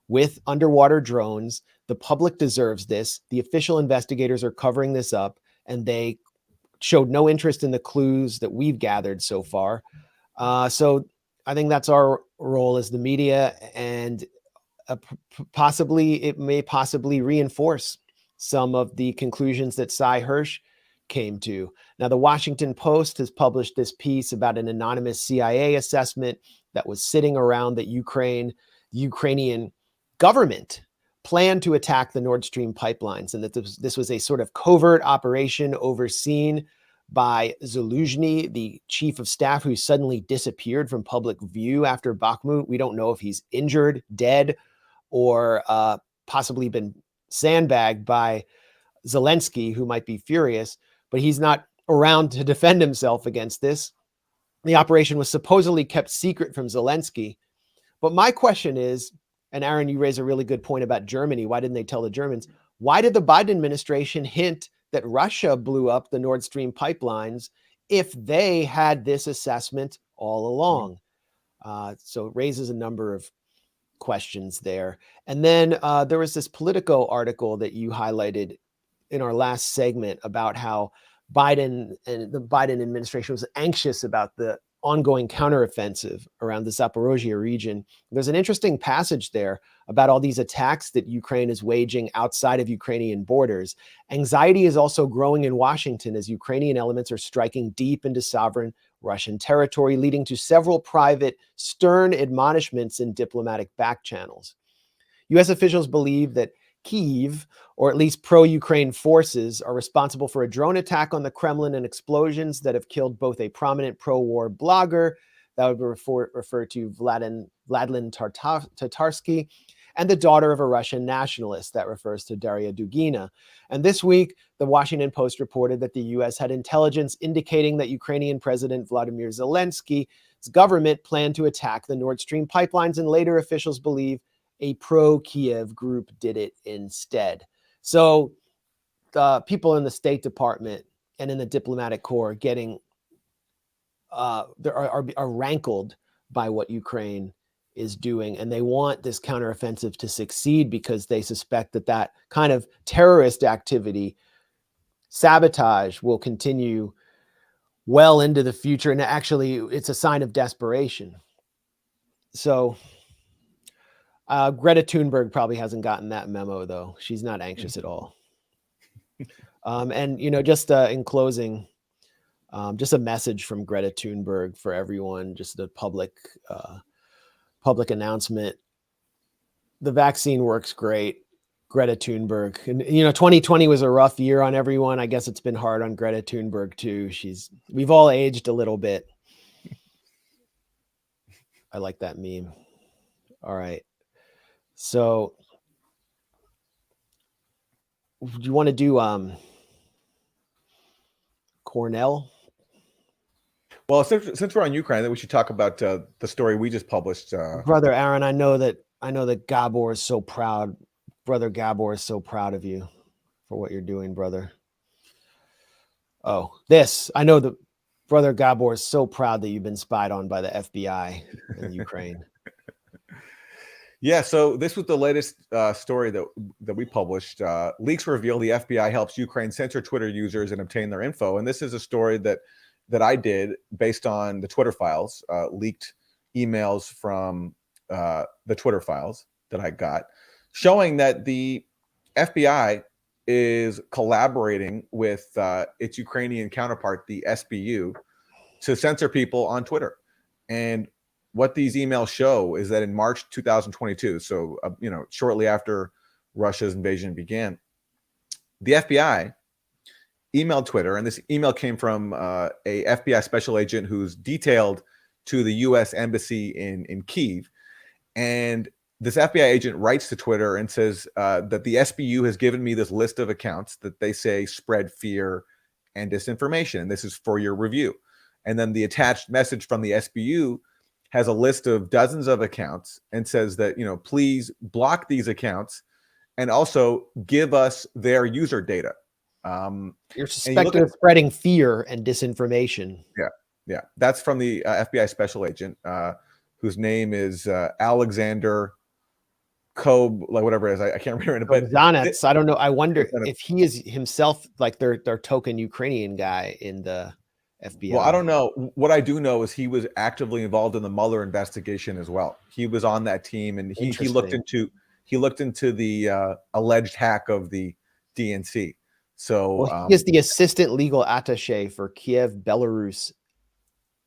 with underwater drones. The public deserves this. The official investigators are covering this up, and they showed no interest in the clues that we've gathered so far. So I think that's our role as the media, and it may possibly reinforce some of the conclusions that Cy Hirsch came to. Now, the Washington Post has published this piece about an anonymous CIA assessment that was sitting around that the Ukrainian government planned to attack the Nord Stream pipelines, and that this was a sort of covert operation overseen by Zaluzhny, the chief of staff, who suddenly disappeared from public view after Bakhmut. We don't know if he's injured, dead, or possibly been sandbagged by Zelensky, who might be furious, but he's not around to defend himself against this. The operation was supposedly kept secret from Zelensky. But my question is, and Aaron, you raise a really good point about Germany. Why didn't they tell the Germans? Why did the Biden administration hint that Russia blew up the Nord Stream pipelines if they had this assessment all along? So it raises a number of questions there. And then there was this Politico article that you highlighted in our last segment about how Biden and the Biden administration was anxious about the ongoing counteroffensive around the Zaporozhye region. There's an interesting passage there about all these attacks that Ukraine is waging outside of Ukrainian borders. Anxiety is also growing in Washington as Ukrainian elements are striking deep into sovereign Russian territory, leading to several private, stern admonishments in diplomatic back channels. U.S. officials believe that Kyiv, or at least pro-Ukraine forces, are responsible for a drone attack on the Kremlin and explosions that have killed both a prominent pro-war blogger, that would refer to Vladlen Tatarsky, and the daughter of a Russian nationalist, that refers to Daria Dugina. And this week, the Washington Post reported that the U.S. had intelligence indicating that Ukrainian President Vladimir Zelensky's government planned to attack the Nord Stream pipelines, and later officials believe a pro-Kiev group did it instead. So people in the State Department and in the diplomatic corps getting are rankled by what Ukraine is doing, and they want this counteroffensive to succeed because they suspect that that kind of terrorist activity, sabotage, will continue well into the future. And actually, it's a sign of desperation. So Greta Thunberg probably hasn't gotten that memo, though. She's not anxious at all. And, just in closing, just a message from Greta Thunberg for everyone, just a public announcement. The vaccine works great. Greta Thunberg. And, 2020 was a rough year on everyone. I guess it's been hard on Greta Thunberg, too. We've all aged a little bit. I like that meme. All right. So do you want to do Cornell? Well, since we're on Ukraine, then we should talk about the story we just published. Brother Aaron, I know that Gabor is so proud. Brother Gabor is so proud of you for what you're doing, brother. Oh, I know that Brother Gabor is so proud that you've been spied on by the FBI in Ukraine. Yeah, so this was the latest story that we published. Leaks reveal the FBI helps Ukraine censor Twitter users and obtain their info. And this is a story that I did based on the Twitter files, leaked emails from the Twitter files that I got, showing that the FBI is collaborating with its Ukrainian counterpart, the SBU, to censor people on Twitter. And what these emails show is that in March 2022, so shortly after Russia's invasion began, the FBI emailed Twitter, and this email came from a FBI special agent who's detailed to the U.S. Embassy in Kyiv. And this FBI agent writes to Twitter and says that the SBU has given me this list of accounts that they say spread fear and disinformation, and this is for your review. And then the attached message from the SBU has a list of dozens of accounts and says that, please block these accounts and also give us their user data. You're suspected of spreading fear and disinformation. Yeah. That's from the FBI special agent, whose name is Alexander Kobe, like whatever it is. I can't remember it. But Zanets, I don't know. I wonder if he is himself like their token Ukrainian guy in the FBI. Well, I don't know. What I do know is he was actively involved in the Mueller investigation as well. He was on that team, and he looked into the alleged hack of the DNC. So he is the assistant legal attaché for Kiev, Belarus,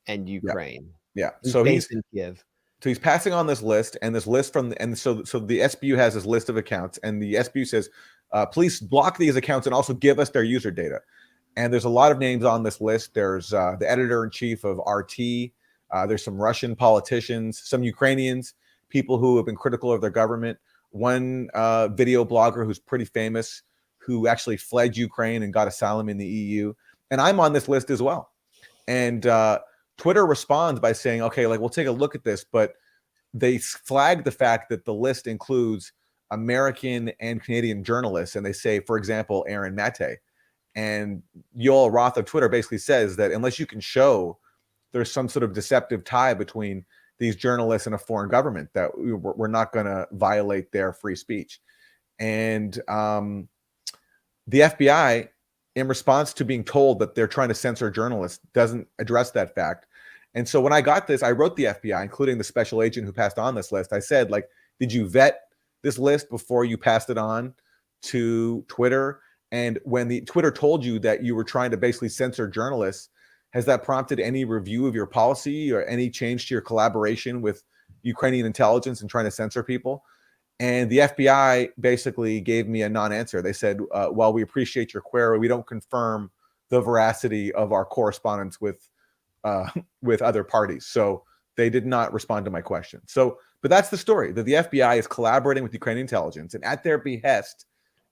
and Ukraine. Yeah. So he's in Kiev. So he's passing on this list, and this list so the SBU has this list of accounts, and the SBU says, please block these accounts and also give us their user data. And there's a lot of names on this list. There's the editor-in-chief of RT. There's some Russian politicians, some Ukrainians, people who have been critical of their government. One video blogger who's pretty famous, who actually fled Ukraine and got asylum in the EU. And I'm on this list as well. And Twitter responds by saying, okay, we'll take a look at this, but they flag the fact that the list includes American and Canadian journalists. And they say, for example, Aaron Maddow. And Yoel Roth of Twitter basically says that unless you can show there's some sort of deceptive tie between these journalists and a foreign government, that we're not going to violate their free speech. And the FBI, in response to being told that they're trying to censor journalists, doesn't address that fact. And so when I got this, I wrote the FBI, including the special agent who passed on this list. I said, did you vet this list before you passed it on to Twitter? And when the Twitter told you that you were trying to basically censor journalists, has that prompted any review of your policy or any change to your collaboration with Ukrainian intelligence and trying to censor people? And the FBI basically gave me a non-answer. They said, while we appreciate your query, we don't confirm the veracity of our correspondence with other parties. So they did not respond to my question. But that's the story, that the FBI is collaborating with Ukrainian intelligence, and at their behest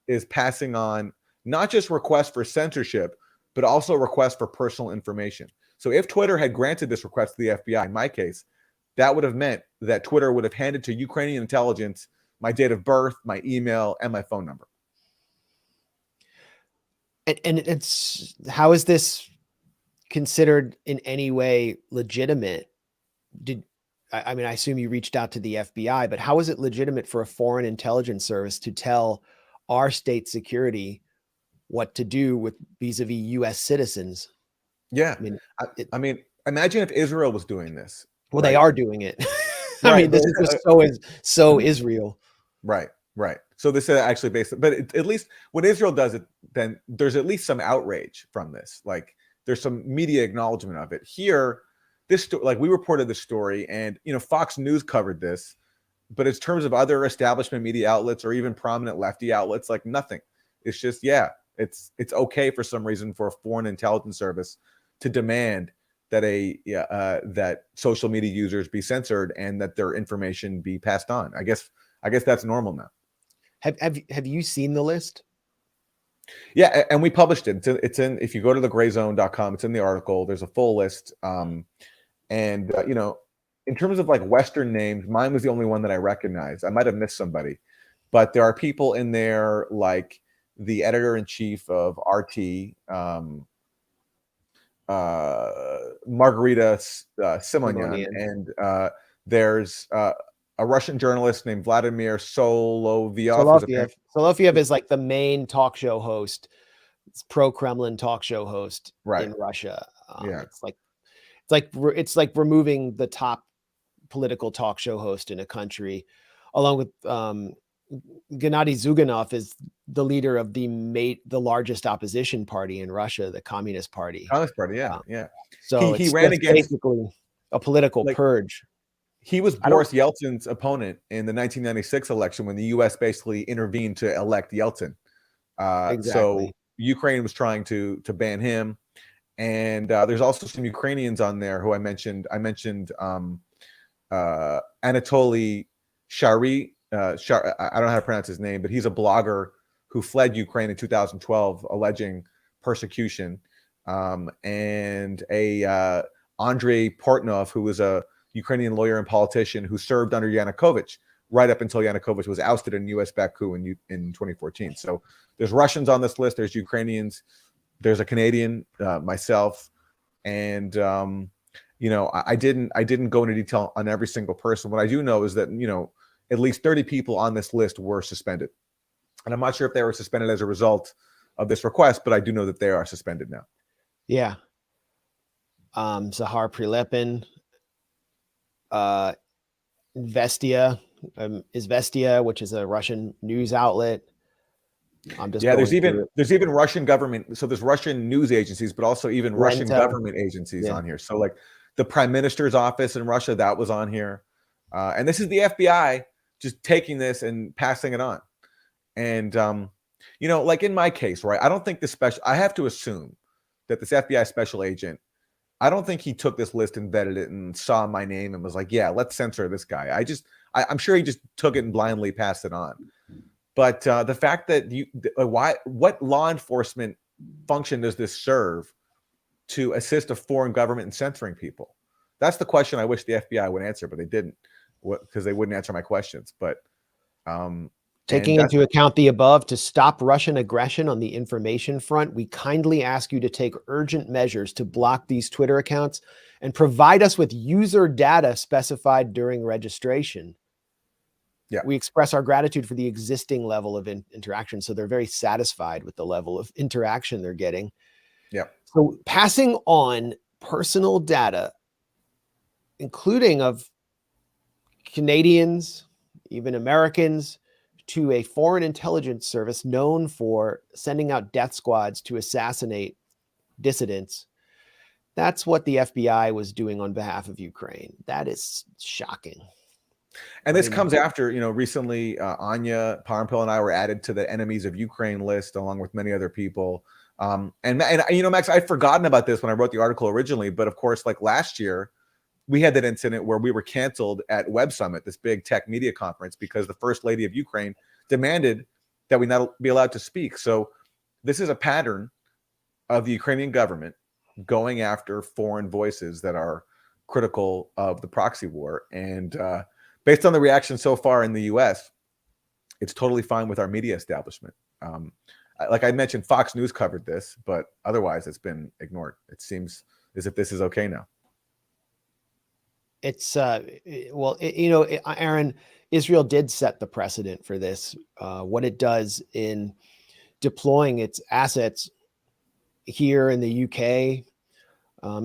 is passing on not just requests for censorship, but also requests for personal information. So if Twitter had granted this request to the FBI, in my case, that would have meant that Twitter would have handed to Ukrainian intelligence my date of birth, my email, and my phone number. And it's, how is this considered in any way legitimate? I assume you reached out to the FBI, but how is it legitimate for a foreign intelligence service to tell our state security what to do with vis-a-vis U.S. citizens? Yeah. Imagine if Israel was doing this. Well, they are doing it. This is just so Israel. Right. So this is actually based, but at least when Israel does it, then there's at least some outrage from this. There's some media acknowledgement of it. Here, this we reported this story, and Fox News covered this, but in terms of other establishment media outlets or even prominent lefty outlets, nothing. It's just, it's okay for some reason for a foreign intelligence service to demand that social media users be censored and that their information be passed on. I guess that's normal now. Have you seen the list? Yeah, and we published it. It's in if you go to the grayzone.com, it's in the article. There's a full list. And you know, in terms of like Western names, mine was the only one that I recognized. I might have missed somebody, but there are people in there like the editor-in-chief of RT, Margarita Simonyan, and there's a Russian journalist named Vladimir Soloviev. Soloviev is like the main talk show host. It's pro-Kremlin talk show host in Russia. It's like removing the top political talk show host in a country, along with Gennady Zyuganov is the leader of the largest opposition party in Russia, the Communist Party. Communist Party, yeah. So he ran against basically a political purge. He was Boris Yeltsin's opponent in the 1996 election when the U.S. basically intervened to elect Yeltsin. So Ukraine was trying to ban him, and there's also some Ukrainians on there who I mentioned. Anatoly Shari. I don't know how to pronounce his name, but he's a blogger who fled Ukraine in 2012, alleging persecution. And Andrei Portnov, who was a Ukrainian lawyer and politician who served under Yanukovych right up until Yanukovych was ousted in U.S.-backed coup in 2014. So there's Russians on this list. There's Ukrainians. There's a Canadian, myself, and you know, I didn't go into detail on every single person. What I do know is that, you know, at least 30 people on this list were suspended, and I'm not sure if they were suspended as a result of this request, but I do know that they are suspended now. Yeah. Zahar Prilepin, Izvestia, which is a Russian news outlet. There's even Russian government. So there's Russian news agencies, but also even Russian government agencies on here. So like the Prime Minister's office in Russia, that was on here. And this is the FBI just taking this and passing it on. And, you know, like in my case, right, I don't think I have to assume that this FBI special agent, I don't think he took this list and vetted it and saw my name and was like, yeah, let's censor this guy. I'm sure he just took it and blindly passed it on. But the fact that what law enforcement function does this serve to assist a foreign government in censoring people? That's the question I wish the FBI would answer, but they didn't, because they wouldn't answer my questions. But taking into account the above, to stop Russian aggression on the information front, we kindly ask you to take urgent measures to block these Twitter accounts and provide us with user data specified during registration. Yeah. We express our gratitude for the existing level of interaction. So they're very satisfied with the level of interaction they're getting. Yeah. So passing on personal data, including of Canadians, even Americans, to a foreign intelligence service known for sending out death squads to assassinate dissidents. That's what the FBI was doing on behalf of Ukraine. That is shocking. And this comes after, you know, recently Anya Parampil and I were added to the enemies of Ukraine list, along with many other people. And you know, Max, I'd forgotten about this when I wrote the article originally, but of course, like last year, we had that incident where we were canceled at Web Summit, this big tech media conference, because the First Lady of Ukraine demanded that we not be allowed to speak. So this is a pattern of the Ukrainian government going after foreign voices that are critical of the proxy war. And based on the reaction so far in the US, it's totally fine with our media establishment. Like I mentioned, Fox News covered this, but otherwise it's been ignored. It seems as if this is okay now. It's you know, Aaron, Israel did set the precedent for this. What it does in deploying its assets here in the UK,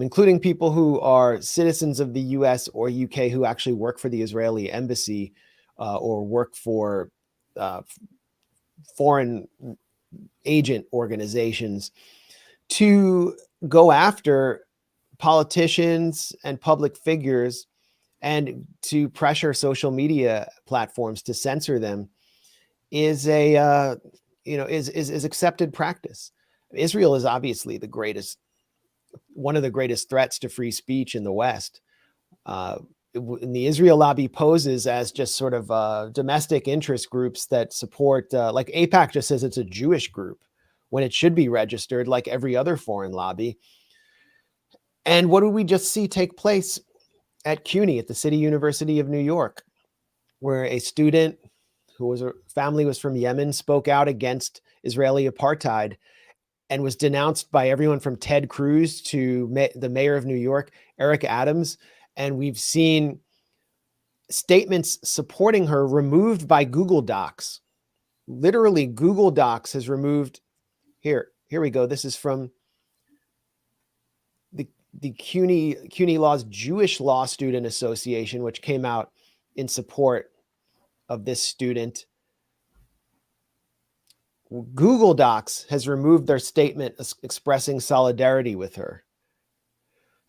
including people who are citizens of the US or UK who actually work for the Israeli embassy or work for foreign agent organizations, to go after politicians and public figures and to pressure social media platforms to censor them is is accepted practice. Israel is obviously the greatest one of the greatest threats to free speech in the West. And the Israel lobby poses as just sort of domestic interest groups that support, like AIPAC just says it's a Jewish group when it should be registered like every other foreign lobby. And what did we just see take place at CUNY, at the City University of New York, where a student who was a family was from Yemen spoke out against Israeli apartheid and was denounced by everyone from Ted Cruz to the mayor of New York, Eric Adams. And we've seen statements supporting her removed by Google Docs. Literally, Google Docs has removed, here we go. This is from the CUNY Law's Jewish Law Student Association, which came out in support of this student. Google Docs has removed their statement expressing solidarity with her.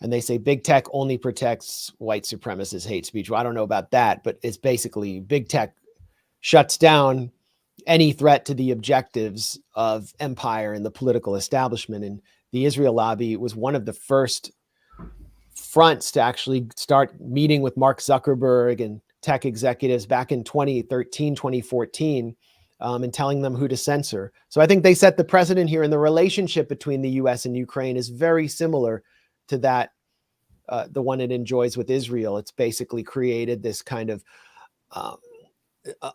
And they say big tech only protects white supremacist hate speech. Well, I don't know about that, but it's basically big tech shuts down any threat to the objectives of empire and the political establishment. And the Israel lobby was one of the first fronts to actually start meeting with Mark Zuckerberg and tech executives back in 2013, 2014, and telling them who to censor. So I think they set the precedent here, and the relationship between the US and Ukraine is very similar to that, the one it enjoys with Israel. It's basically created this kind of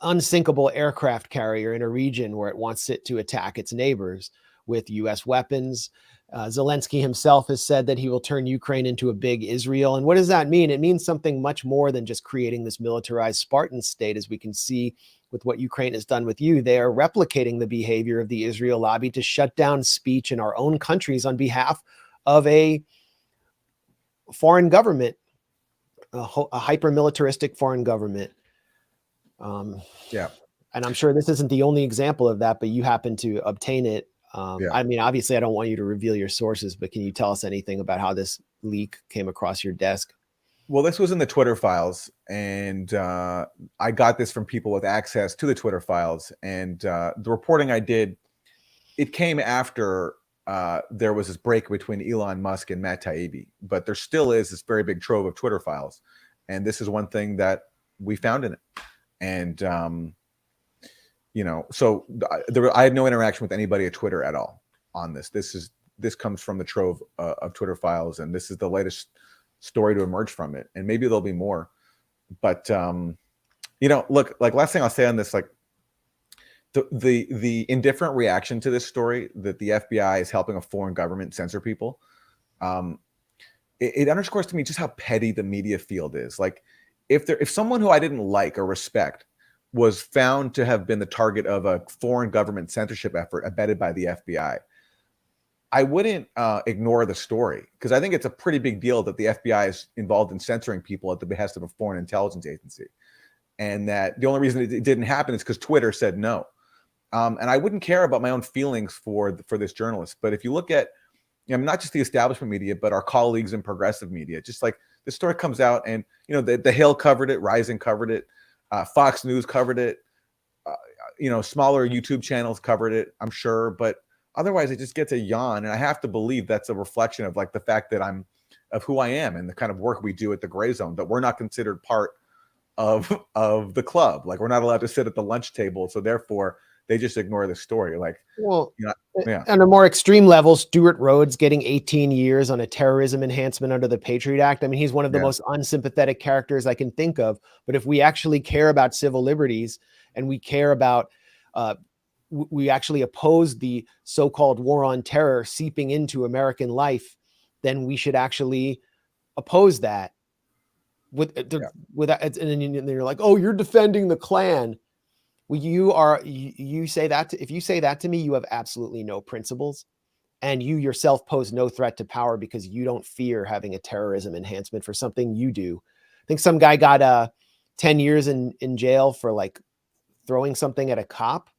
unsinkable aircraft carrier in a region where it wants it to attack its neighbors with US weapons. Zelensky himself has said that he will turn Ukraine into a big Israel. And what does that mean? It means something much more than just creating this militarized Spartan state, as we can see with what Ukraine has done with you. They are replicating the behavior of the Israel lobby to shut down speech in our own countries on behalf of a foreign government, a hyper-militaristic foreign government. Yeah. And I'm sure this isn't the only example of that, but you happen to obtain it. I mean, obviously, I don't want you to reveal your sources, but can you tell us anything about how this leak came across your desk? Well, this was in the Twitter files, and I got this from people with access to the Twitter files. And the reporting I did, it came after there was this break between Elon Musk and Matt Taibbi, but there still is this very big trove of Twitter files. And this is one thing that we found in it. And, so I had no interaction with anybody at Twitter at all on this. This comes from the trove of Twitter files, and this is the latest story to emerge from it. And maybe there'll be more, but look, like, last thing I'll say on this, like, the indifferent reaction to this story that the FBI is helping a foreign government censor people, it underscores to me just how petty the media field is. Like, if someone who I didn't like or respect was found to have been the target of a foreign government censorship effort abetted by the FBI, I wouldn't ignore the story, because I think it's a pretty big deal that the FBI is involved in censoring people at the behest of a foreign intelligence agency. And that the only reason it didn't happen is because Twitter said no. And I wouldn't care about my own feelings for this journalist. But if you look at, not just the establishment media, but our colleagues in progressive media, just like this story comes out, and, the Hill covered it, Rising covered it, Fox News covered it, smaller YouTube channels covered it, I'm sure. But otherwise, it just gets a yawn. And I have to believe that's a reflection of, like, the fact that of who I am and the kind of work we do at the Grayzone, that we're not considered part of the club. Like, we're not allowed to sit at the lunch table. So therefore, they just ignore the story. Like, well, on a more extreme level, Stuart Rhodes getting 18 years on a terrorism enhancement under the Patriot Act. I mean, he's one of the most unsympathetic characters I can think of. But if we actually care about civil liberties, and we care about, we actually oppose the so-called war on terror seeping into American life, then we should actually oppose that. And then you're like, oh, you're defending the Klan. Well, you say that, if you say that to me, you have absolutely no principles, and you yourself pose no threat to power, because you don't fear having a terrorism enhancement for something you do. I think some guy got 10 years in jail for, like, throwing something at a cop.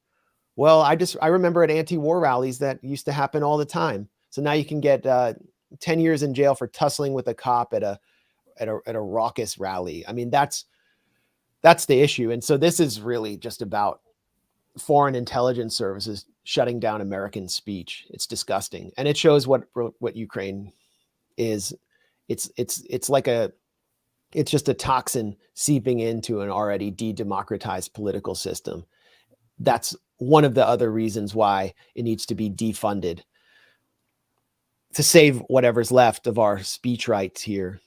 Well, I remember at anti-war rallies that used to happen all the time. So now you can get 10 years in jail for tussling with a cop at a raucous rally. I mean, that's the issue. And so this is really just about foreign intelligence services shutting down American speech. It's disgusting. And it shows what Ukraine is it's just a toxin seeping into an already de-democratized political system. That's one of the other reasons why it needs to be defunded, to save whatever's left of our speech rights here.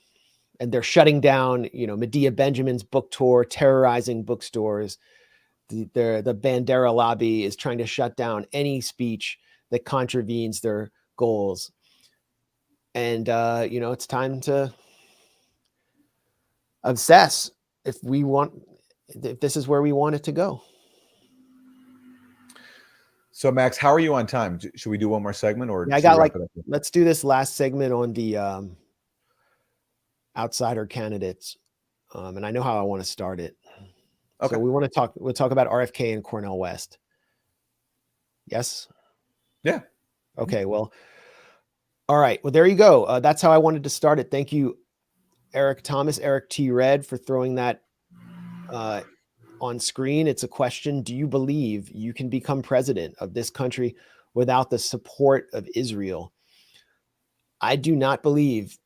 And they're shutting down, Medea Benjamin's book tour, terrorizing bookstores. The Bandera lobby is trying to shut down any speech that contravenes their goals. And, it's time to obsess if this is where we want it to go. So Max, how are you on time? Should we do one more segment, or I got let's do this last segment on the outsider candidates. And I know how I want to start it. Okay. So we'll talk about RFK and Cornel West. Yes? Yeah. Okay, well, all right. Well, there you go. That's how I wanted to start it. Thank you, Eric Thomas, Eric T. Red, for throwing that on screen. It's a question: do you believe you can become president of this country without the support of Israel? I do not believe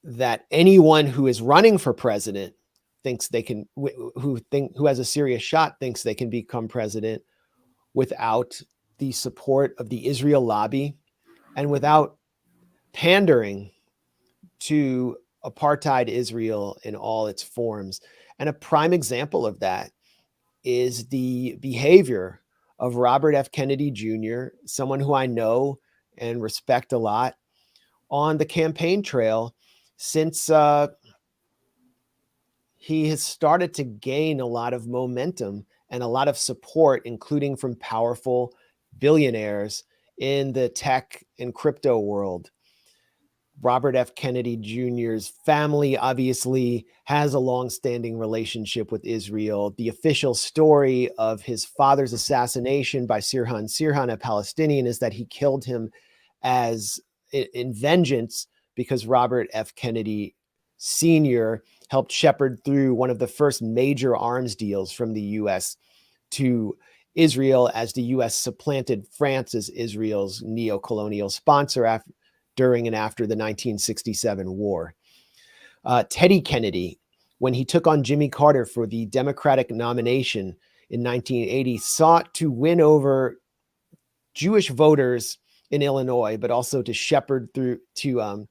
that anyone who is running for president thinks they can, who has a serious shot, thinks they can become president without the support of the Israel lobby and without pandering to apartheid Israel in all its forms. And a prime example of that is the behavior of Robert F. Kennedy Jr., someone who I know and respect a lot, on the campaign trail since he has started to gain a lot of momentum and a lot of support, including from powerful billionaires in the tech and crypto world. Robert F. Kennedy Jr.'s family obviously has a long-standing relationship with Israel. The official story of his father's assassination by Sirhan, a Palestinian, is that he killed him as in vengeance because Robert F. Kennedy Sr. helped shepherd through one of the first major arms deals from the U.S. to Israel, as the U.S. supplanted France as Israel's neo-colonial sponsor during and after the 1967 war. Teddy Kennedy, when he took on Jimmy Carter for the Democratic nomination in 1980, sought to win over Jewish voters in Illinois, but also to shepherd through to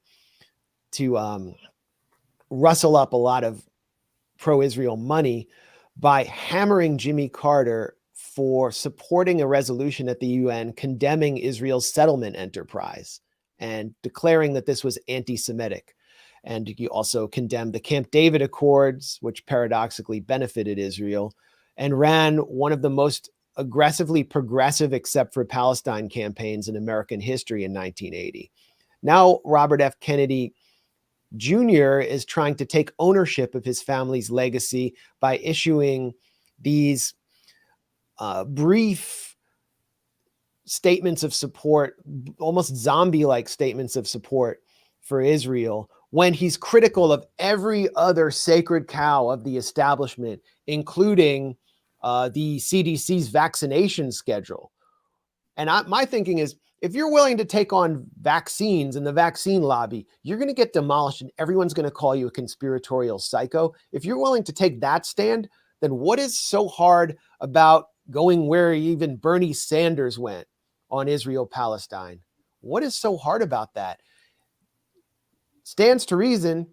rustle up a lot of pro-Israel money by hammering Jimmy Carter for supporting a resolution at the UN condemning Israel's settlement enterprise and declaring that this was anti-Semitic. And he also condemned the Camp David Accords, which paradoxically benefited Israel, and ran one of the most aggressively progressive, except for Palestine, campaigns in American history in 1980. Now, Robert F. Kennedy Jr. is trying to take ownership of his family's legacy by issuing these brief statements of support, almost zombie-like statements of support for Israel, when he's critical of every other sacred cow of the establishment, including the CDC's vaccination schedule. And my thinking is, if you're willing to take on vaccines and the vaccine lobby, you're going to get demolished and everyone's going to call you a conspiratorial psycho. If you're willing to take that stand, then what is so hard about going where even Bernie Sanders went on Israel-Palestine? What is so hard about that? Stands to reason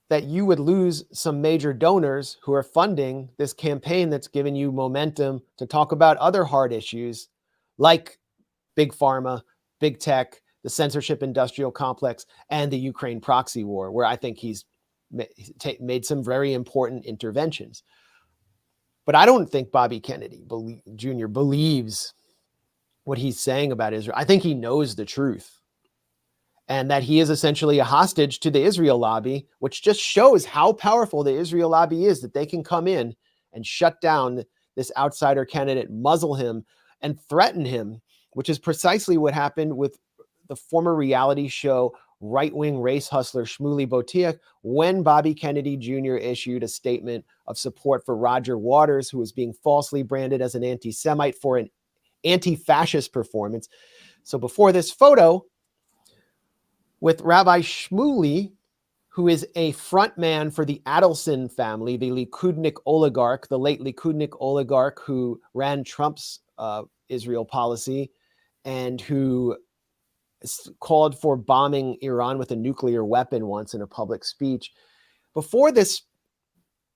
that you would lose some major donors who are funding this campaign that's given you momentum to talk about other hard issues like big pharma, big tech, the censorship industrial complex, and the Ukraine proxy war, where I think he's made some very important interventions. But I don't think Bobby Kennedy Jr. believes what he's saying about Israel. I think he knows the truth, and that he is essentially a hostage to the Israel lobby, which just shows how powerful the Israel lobby is, that they can come in and shut down this outsider candidate, muzzle him, and threaten him, which is precisely what happened with the former reality show right-wing race hustler Shmuley Boteach when Bobby Kennedy Jr. issued a statement of support for Roger Waters, who was being falsely branded as an anti-Semite for an anti-fascist performance. So before this photo, with Rabbi Shmuley, who is a front man for the Adelson family, the Likudnik oligarch, the late Likudnik oligarch who ran Trump's Israel policy and who called for bombing Iran with a nuclear weapon once in a public speech. Before this,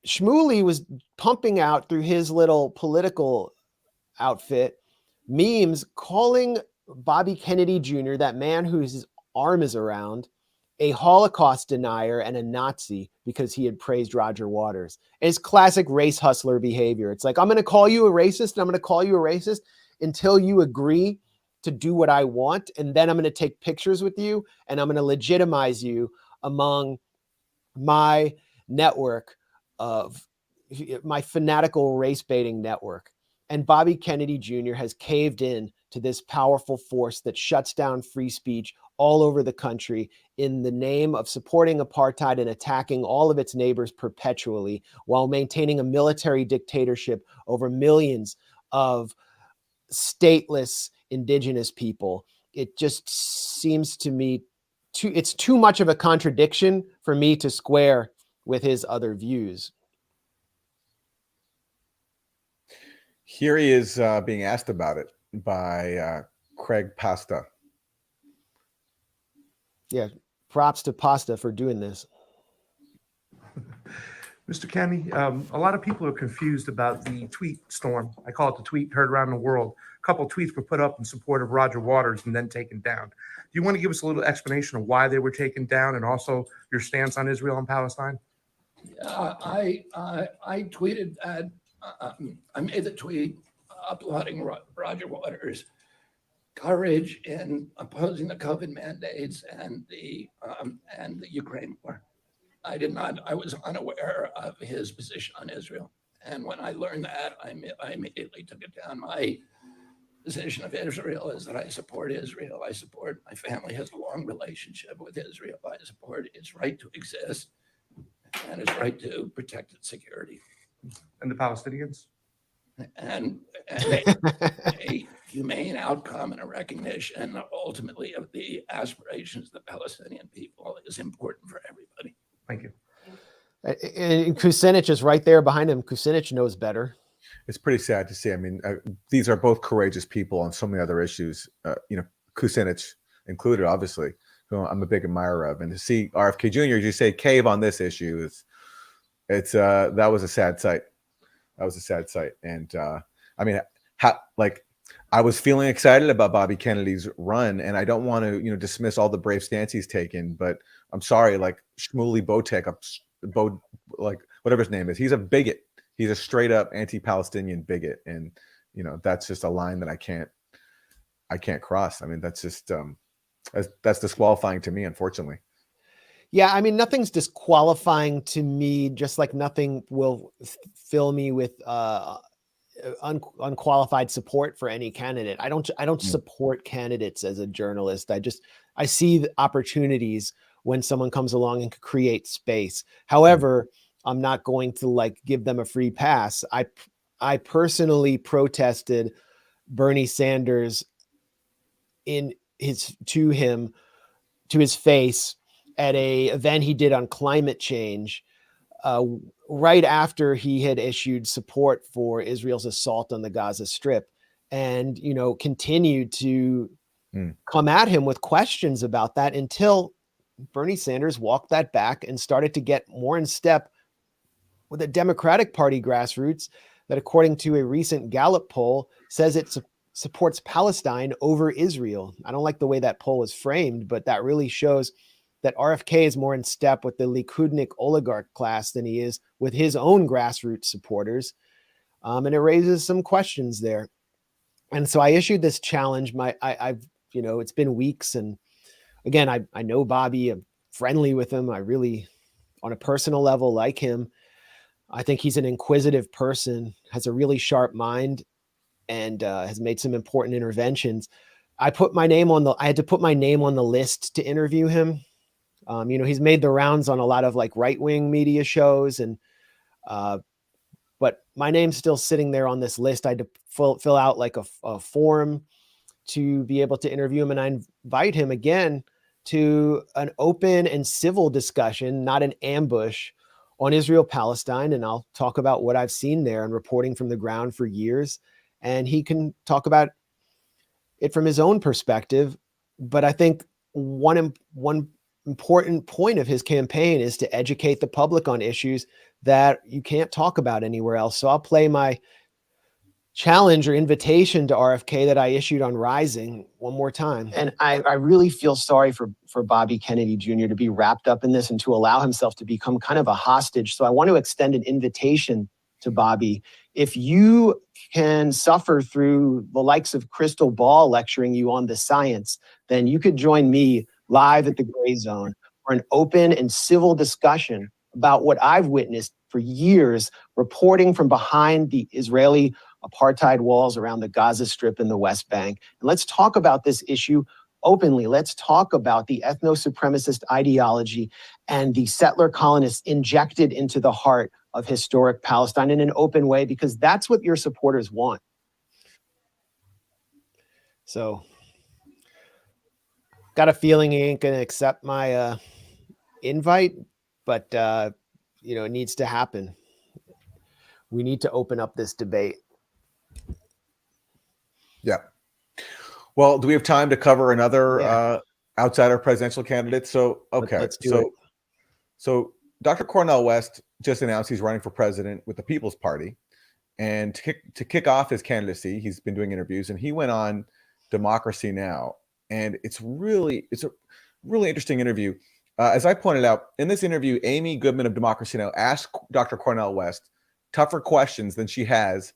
Shmuley was pumping out through his little political outfit memes calling Bobby Kennedy Jr., that man whose arm is around, a Holocaust denier and a Nazi because he had praised Roger Waters. It's classic race hustler behavior. It's like, I'm going to call you a racist and I'm going to call you a racist until you agree to do what I want. And then I'm going to take pictures with you and I'm going to legitimize you among my network of my fanatical race baiting network. And Bobby Kennedy Jr. has caved in to this powerful force that shuts down free speech all over the country in the name of supporting apartheid and attacking all of its neighbors perpetually while maintaining a military dictatorship over millions of stateless indigenous people. It just seems to me it's too much of a contradiction for me to square with his other views. Here he is being asked about it by Craig Pasta. Yeah, props to Pasta for doing this. Mr. Kenny, a lot of people are confused about the tweet storm. I call it the tweet heard around the world. A couple of tweets were put up in support of Roger Waters and then taken down. Do you want to give us a little explanation of why they were taken down and also your stance on Israel and Palestine? I tweeted that. I made the tweet applauding Roger Waters' courage in opposing the COVID mandates and the Ukraine war. I was unaware of his position on Israel. And when I learned that, I immediately took it down. My position of Israel is that I support Israel. My family has a long relationship with Israel. I support its right to exist and its right to protect its security. And the Palestinians? And a humane outcome and a recognition ultimately of the aspirations of the Palestinian people is important for everybody. Thank you. And Kucinich is right there behind him. Kucinich knows better. It's pretty sad to see. I mean, these are both courageous people on so many other issues. Kucinich included, obviously, who I'm a big admirer of. And to see RFK Jr., as you say, cave on this issue, that was a sad sight. That was a sad sight. And I mean, I was feeling excited about Bobby Kennedy's run, and I don't want to, dismiss all the brave stance he's taken, but I'm sorry, like Shmuley Botek, like whatever his name is, he's a bigot. He's a straight up anti-Palestinian bigot, and that's just a line that I can't cross. I mean, that's just that's disqualifying to me, unfortunately. Yeah, I mean, nothing's disqualifying to me, just like nothing will fill me with unqualified support for any candidate. I don't support candidates as a journalist. I see the opportunities when someone comes along and create space. However, I'm not going to give them a free pass. I personally protested Bernie Sanders to his face at a event he did on climate change, right after he had issued support for Israel's assault on the Gaza Strip, and continued to come at him with questions about that until Bernie Sanders walked that back and started to get more in step with a Democratic Party grassroots that, according to a recent Gallup poll, says it supports Palestine over Israel. I don't like the way that poll is framed, but that really shows that RFK is more in step with the Likudnik oligarch class than he is with his own grassroots supporters. And it raises some questions there. And so I issued this challenge. It's been weeks. And again, I know Bobby, I'm friendly with him. I really, on a personal level, like him. I think he's an inquisitive person, has a really sharp mind, and has made some important interventions. I had to put my name on the list to interview him. He's made the rounds on a lot of right-wing media shows, but my name's still sitting there on this list. I had to fill out a form to be able to interview him, and I invite him again to an open and civil discussion, not an ambush, on Israel-Palestine. And I'll talk about what I've seen there and reporting from the ground for years. And he can talk about it from his own perspective. But I think one important point of his campaign is to educate the public on issues that you can't talk about anywhere else. So I'll play my challenge or invitation to RFK that I issued on Rising one more time. And I really feel sorry for Bobby Kennedy Jr. to be wrapped up in this and to allow himself to become kind of a hostage. So I want to extend an invitation to Bobby. If you can suffer through the likes of Crystal Ball lecturing you on the science, then you could join me live at the Grayzone for an open and civil discussion about what I've witnessed for years, reporting from behind the Israeli apartheid walls around the Gaza Strip and the West Bank. And let's talk about this issue openly. Let's talk about the ethno-supremacist ideology and the settler colonists injected into the heart of historic Palestine in an open way, because that's what your supporters want. So, got a feeling he ain't going to accept my invite, but it needs to happen. We need to open up this debate. Yeah. Well, do we have time to cover another outsider presidential candidate? So, okay. Let's do it. So Dr. Cornel West just announced he's running for president with the People's Party. And to kick off his candidacy, he's been doing interviews, and he went on Democracy Now! And it's a really interesting interview. As I pointed out, in this interview, Amy Goodman of Democracy Now! Asked Dr. Cornel West tougher questions than she has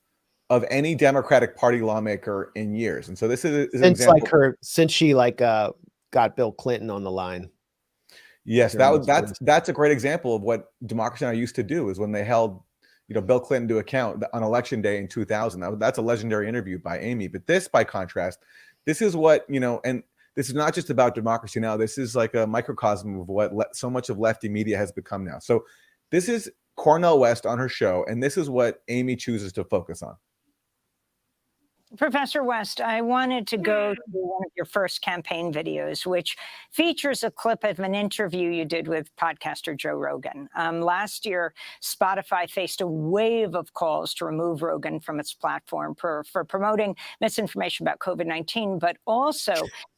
of any Democratic Party lawmaker in years. And so this is an example. Since she got Bill Clinton on the line. Yes, that's a great example of what Democracy Now! Used to do, is when they held Bill Clinton to account on Election Day in 2000. That's a legendary interview by Amy. But this, by contrast, this is what, and this is not just about Democracy Now! This is like a microcosm of what so much of lefty media has become now. So this is Cornel West on her show, and this is what Amy chooses to focus on. Professor West, I wanted to go to one of your first campaign videos, which features a clip of an interview you did with podcaster Joe Rogan. Last year, Spotify faced a wave of calls to remove Rogan from its platform for promoting misinformation about COVID-19, but also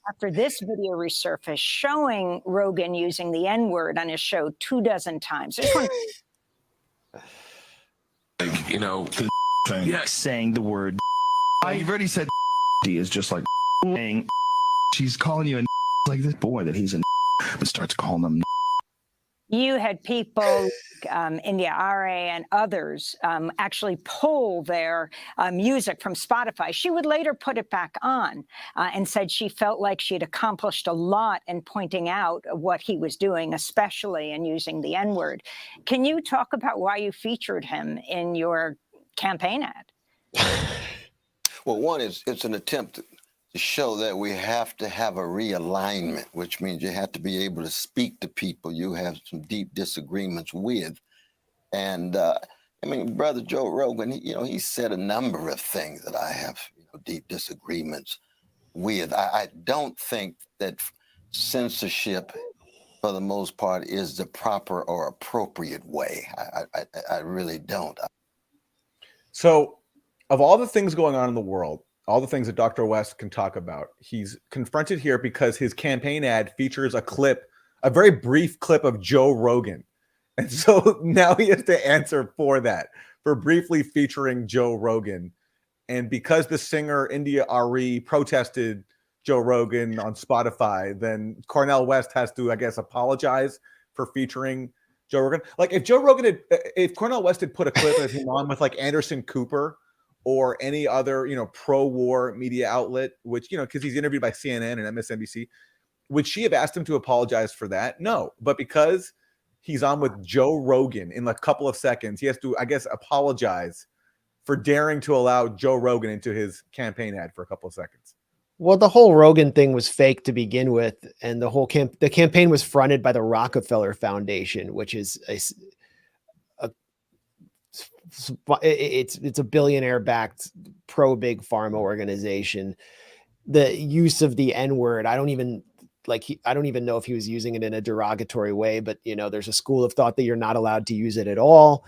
after this video resurfaced showing Rogan using the N-word on his show 24 times. Saying the word. You've already said is just like saying she's calling you a like this boy that he's a but starts calling them. You had people India Are and others actually pull their music from Spotify. She would later put it back on and said she felt like she had accomplished a lot in pointing out what he was doing, especially in using the N-word. Can you talk about why you featured him in your campaign ad? Well, one is it's an attempt to show that we have to have a realignment, which means you have to be able to speak to people you have some deep disagreements with. And Brother Joe Rogan, he said a number of things that I have deep disagreements with. I don't think that censorship, for the most part, is the proper or appropriate way. I really don't. So, of all the things going on in the world, all the things that Dr. West can talk about, he's confronted here because his campaign ad features a very brief clip of Joe Rogan. And so now he has to answer for briefly featuring Joe Rogan. And because the singer India Ari protested Joe Rogan on Spotify, then Cornel West has to, I guess, apologize for featuring Joe Rogan. Like if Cornel West had put a clip of him on with like Anderson Cooper or any other, pro-war media outlet, which, because he's interviewed by CNN and MSNBC, would she have asked him to apologize for that? No. But because he's on with Joe Rogan in a couple of seconds, he has to, I guess, apologize for daring to allow Joe Rogan into his campaign ad for a couple of seconds. Well, the whole Rogan thing was fake to begin with, and the campaign was fronted by the Rockefeller Foundation, which is it's a billionaire-backed pro-big pharma organization. The use of the N-word, I don't even I don't even know if he was using it in a derogatory way, but there's a school of thought that you're not allowed to use it at all.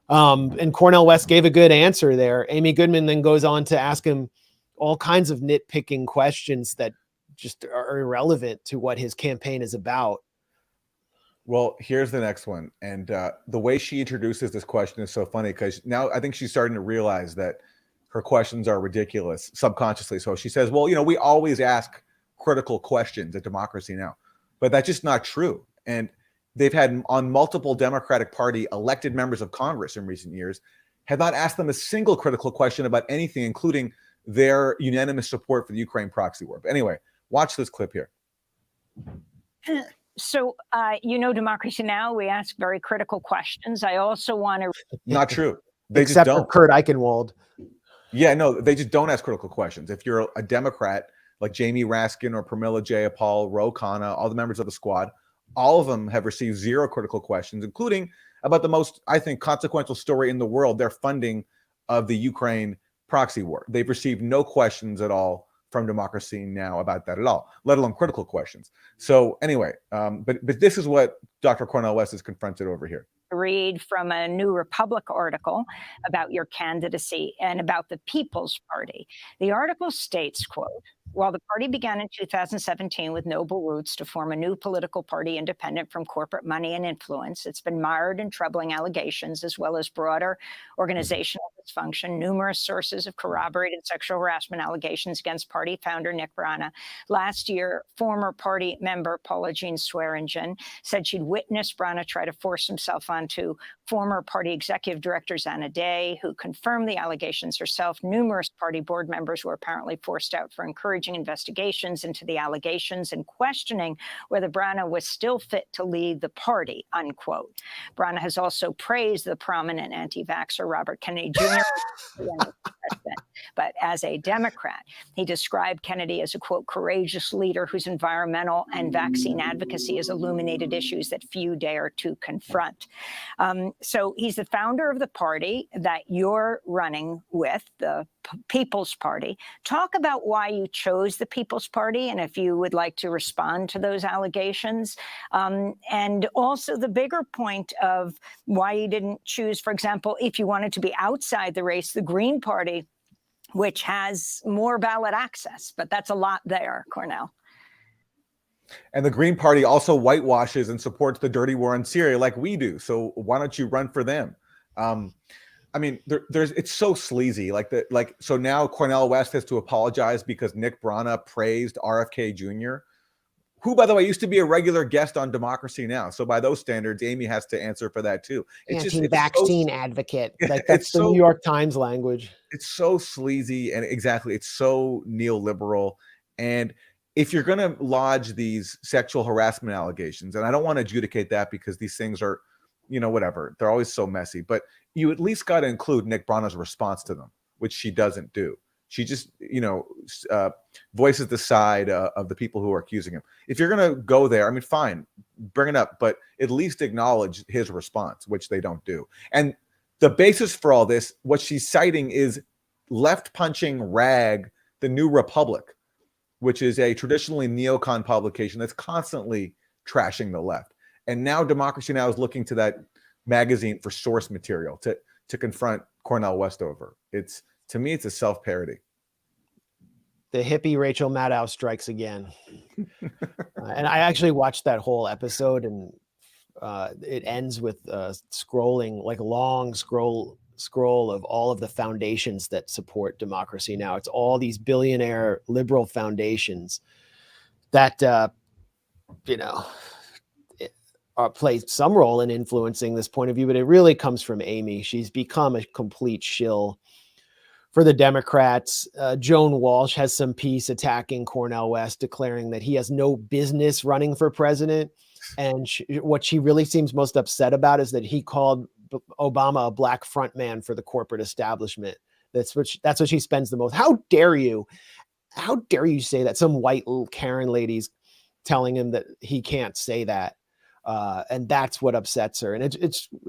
And Cornel West gave a good answer there. Amy Goodman then goes on to ask him all kinds of nitpicking questions that just are irrelevant to what his campaign is about. Well, here's the next one. And the way she introduces this question is so funny, because now I think she's starting to realize that her questions are ridiculous subconsciously. So she says, well, we always ask critical questions at Democracy Now! But that's just not true. And they've had on multiple Democratic Party elected members of Congress in recent years have not asked them a single critical question about anything, including their unanimous support for the Ukraine proxy war. But anyway, watch this clip here. So, Democracy Now! We ask very critical questions. I also want to... Not true. They Except just for don't. Kurt Eichenwald. Yeah, no, they just don't ask critical questions. If you're a Democrat like Jamie Raskin or Pramila Jayapal, Ro Khanna, all the members of the squad, all of them have received zero critical questions, including about the most, I think, consequential story in the world, their funding of the Ukraine proxy war. They've received no questions at all from Democracy Now! About that at all, let alone critical questions. So anyway, but this is what Dr. Cornel West is confronted over here. Read from a New Republic article about your candidacy and about the People's Party. The article states, quote, while the party began in 2017 with noble roots to form a new political party independent from corporate money and influence, it's been mired in troubling allegations as well as broader organizational dysfunction, numerous sources of corroborated sexual harassment allegations against party founder Nick Brana. Last year, former party member Paula Jean Swearingen said she'd witnessed Brana try to force himself onto former party executive director Anna Day, who confirmed the allegations herself. Numerous party board members were apparently forced out for encouraging investigations into the allegations and questioning whether Brana was still fit to lead the party, unquote. Brana has also praised the prominent anti-vaxxer Robert Kennedy Jr. But as a Democrat, he described Kennedy as a, quote, courageous leader whose environmental and vaccine advocacy has illuminated issues that few dare to confront. So he's the founder of the party that you're running with, the People's Party. Talk about why you chose the People's Party and if you would like to respond to those allegations. And also the bigger point of why you didn't choose, for example, if you wanted to be outside the race, the Green Party, which has more ballot access, but that's a lot there, Cornel. And the Green Party also whitewashes and supports the dirty war in Syria like we do. So why don't you run for them? I mean, it's so sleazy. So now Cornel West has to apologize because Nick Brana praised RFK Jr., who, by the way, used to be a regular guest on Democracy Now! So by those standards, Amy has to answer for that too. Anti-vaccine advocate. Like that's the New York Times language. It's so sleazy, and exactly, it's so neoliberal. And if you're going to lodge these sexual harassment allegations, and I don't want to adjudicate that because these things are, whatever, they're always so messy, but you at least got to include Nick Brana's response to them, which she doesn't do. She just, voices the side of the people who are accusing him. If you're going to go there, I mean, fine, bring it up, but at least acknowledge his response, which they don't do. And the basis for all this, what she's citing is left-punching rag, The New Republic, which is a traditionally neocon publication that's constantly trashing the left. And now Democracy Now! Is looking to that magazine for source material to confront Cornel West over. To me, it's a self-parody. The hippie Rachel Maddow strikes again. And I actually watched that whole episode, and it ends with scrolling, like a long scroll of all of the foundations that support Democracy Now! It's all these billionaire liberal foundations that, play some role in influencing this point of view, but it really comes from Amy. She's become a complete shill for the Democrats. Joan Walsh has some piece attacking Cornel West, declaring that he has no business running for president. And what she really seems most upset about is that he called Obama a black front man for the corporate establishment. That's what she spends the most. How dare you say that? Some white Karen lady's telling him that he can't say that. And that's what upsets her. And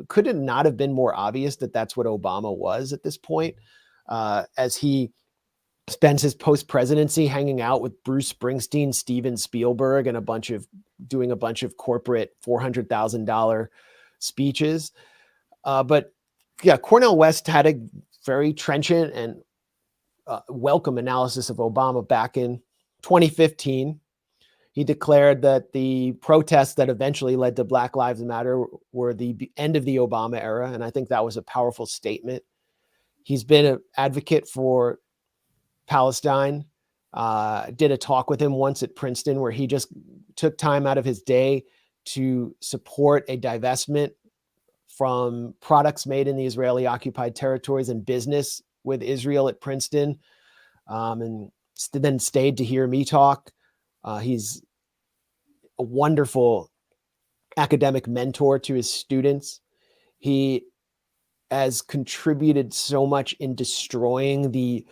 could it not have been more obvious that that's what Obama was at this point? As he spends his post-presidency hanging out with Bruce Springsteen, Steven Spielberg, and doing a bunch of corporate $400,000 speeches. But yeah, Cornel West had a very trenchant and welcome analysis of Obama back in 2015. He declared that the protests that eventually led to Black Lives Matter were the end of the Obama era. And I think that was a powerful statement. He's been an advocate for Palestine. Did a talk with him once at Princeton where he just took time out of his day to support a divestment from products made in the Israeli occupied territories and business with Israel at Princeton, and then stayed to hear me talk. He's a wonderful academic mentor to his students. He has contributed so much in destroying the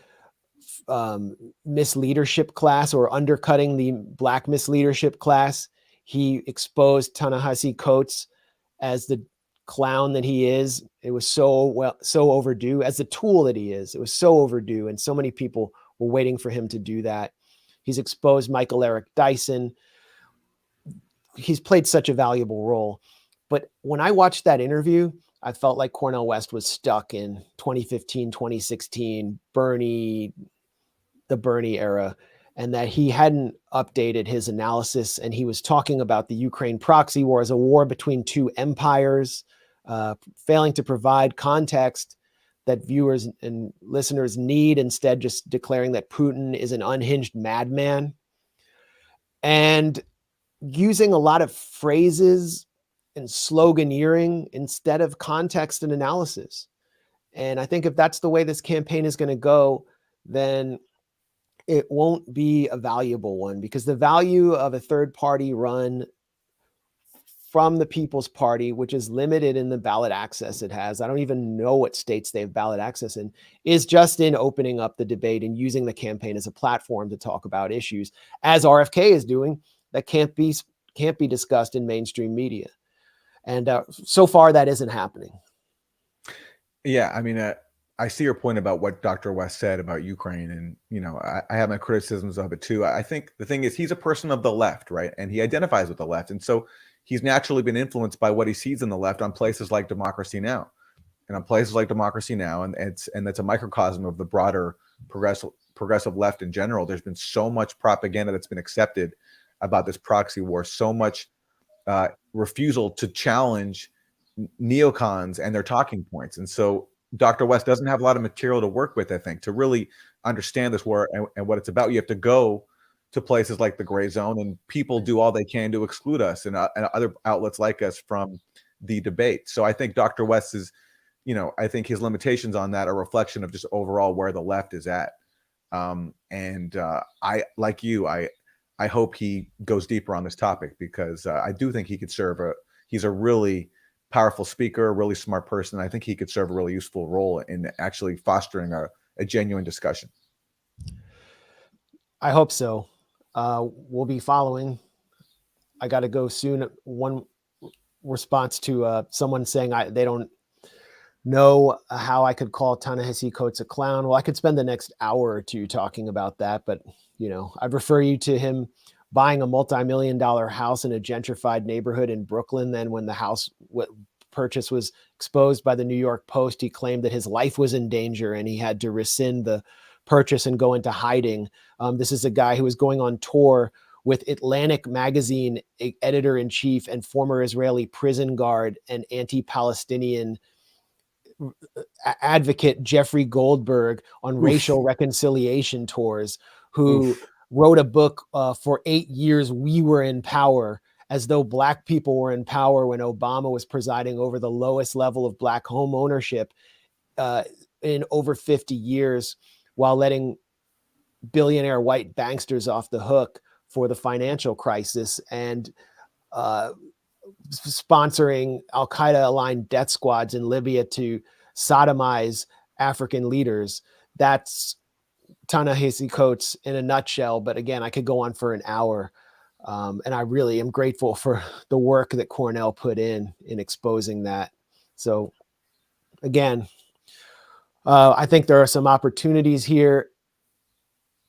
misleadership class, or undercutting the Black misleadership class. He exposed Ta-Nehisi Coates as the clown that he is. It was so overdue. As the tool that he is, it was so overdue, and so many people were waiting for him to do that. He's exposed Michael Eric Dyson. He's played such a valuable role. But when I watched that interview, I felt like Cornel West was stuck in 2015, 2016, the Bernie era, and that he hadn't updated his analysis. And he was talking about the Ukraine proxy war as a war between two empires, failing to provide context that viewers and listeners need, instead just declaring that Putin is an unhinged madman, and using a lot of phrases and sloganeering instead of context and analysis. And I think if that's the way this campaign is going to go, then it won't be a valuable one, because the value of a third party run from the People's Party, which is limited in the ballot access it has, I don't even know what states they have ballot access in, is just in opening up the debate and using the campaign as a platform to talk about issues, as RFK is doing, that can't be discussed in mainstream media. And so far that isn't happening. Yeah, I mean, I see your point about what Dr. West said about Ukraine, and I have my criticisms of it too. I think the thing is, he's a person of the left, right? And he identifies with the left, and so he's naturally been influenced by what he sees in the left on places like Democracy Now, and that's a microcosm of the broader progressive left in general. There's been so much propaganda that's been accepted about this proxy war, so much refusal to challenge neocons and their talking points, and so Dr. West doesn't have a lot of material to work with, I think, to really understand this war and what it's about. You have to go to places like the Grayzone, and people do all they can to exclude us and other outlets like us from the debate. So I think Dr. West is, I think his limitations on that are a reflection of just overall where the left is at. I, like you, I hope he goes deeper on this topic, because I do think he could he's a really powerful speaker, a really smart person. I think he could serve a really useful role in actually fostering a genuine discussion. I hope so. We'll be following. I got to go soon. One response to someone saying they don't know how I could call Ta-Nehisi Coates a clown. Well, I could spend the next hour or two talking about that, but I'd refer you to him buying a multi-million-dollar house in a gentrified neighborhood in Brooklyn. Then when the house purchase was exposed by the New York Post, he claimed that his life was in danger and he had to rescind the purchase and go into hiding. This is a guy who was going on tour with Atlantic magazine editor-in-chief and former Israeli prison guard and anti-Palestinian advocate Jeffrey Goldberg on racial reconciliation tours, who wrote a book for 8 years, We Were in Power, as though Black people were in power when Obama was presiding over the lowest level of Black home ownership in over 50 years, while letting billionaire white banksters off the hook for the financial crisis, and sponsoring Al-Qaeda aligned death squads in Libya to sodomize African leaders. That's Ta-Nehisi Coates in a nutshell. But again, I could go on for an hour. And I really am grateful for the work that Cornel put in exposing that. So again, I think there are some opportunities here.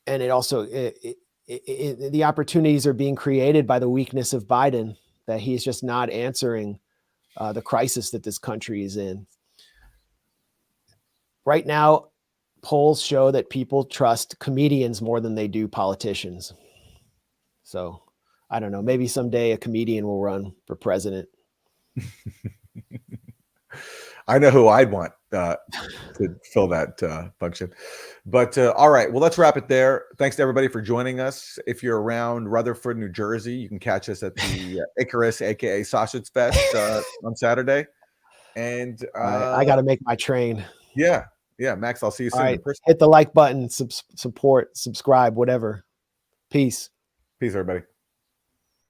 and it also the opportunities are being created by the weakness of Biden, that he's just not answering the crisis that this country is in. Right now, polls show that people trust comedians more than they do politicians. So I don't know, maybe someday a comedian will run for president. I know who I'd want to fill that function. But all right, well, let's wrap it there. Thanks to everybody for joining us. If you're around Rutherford, New Jersey, you can catch us at the Icarus, aka Sausage Fest, on Saturday. And I got to make my train. Yeah, Max, I'll see you soon. All right, hit the like button, support, subscribe, whatever. Peace. Peace, everybody.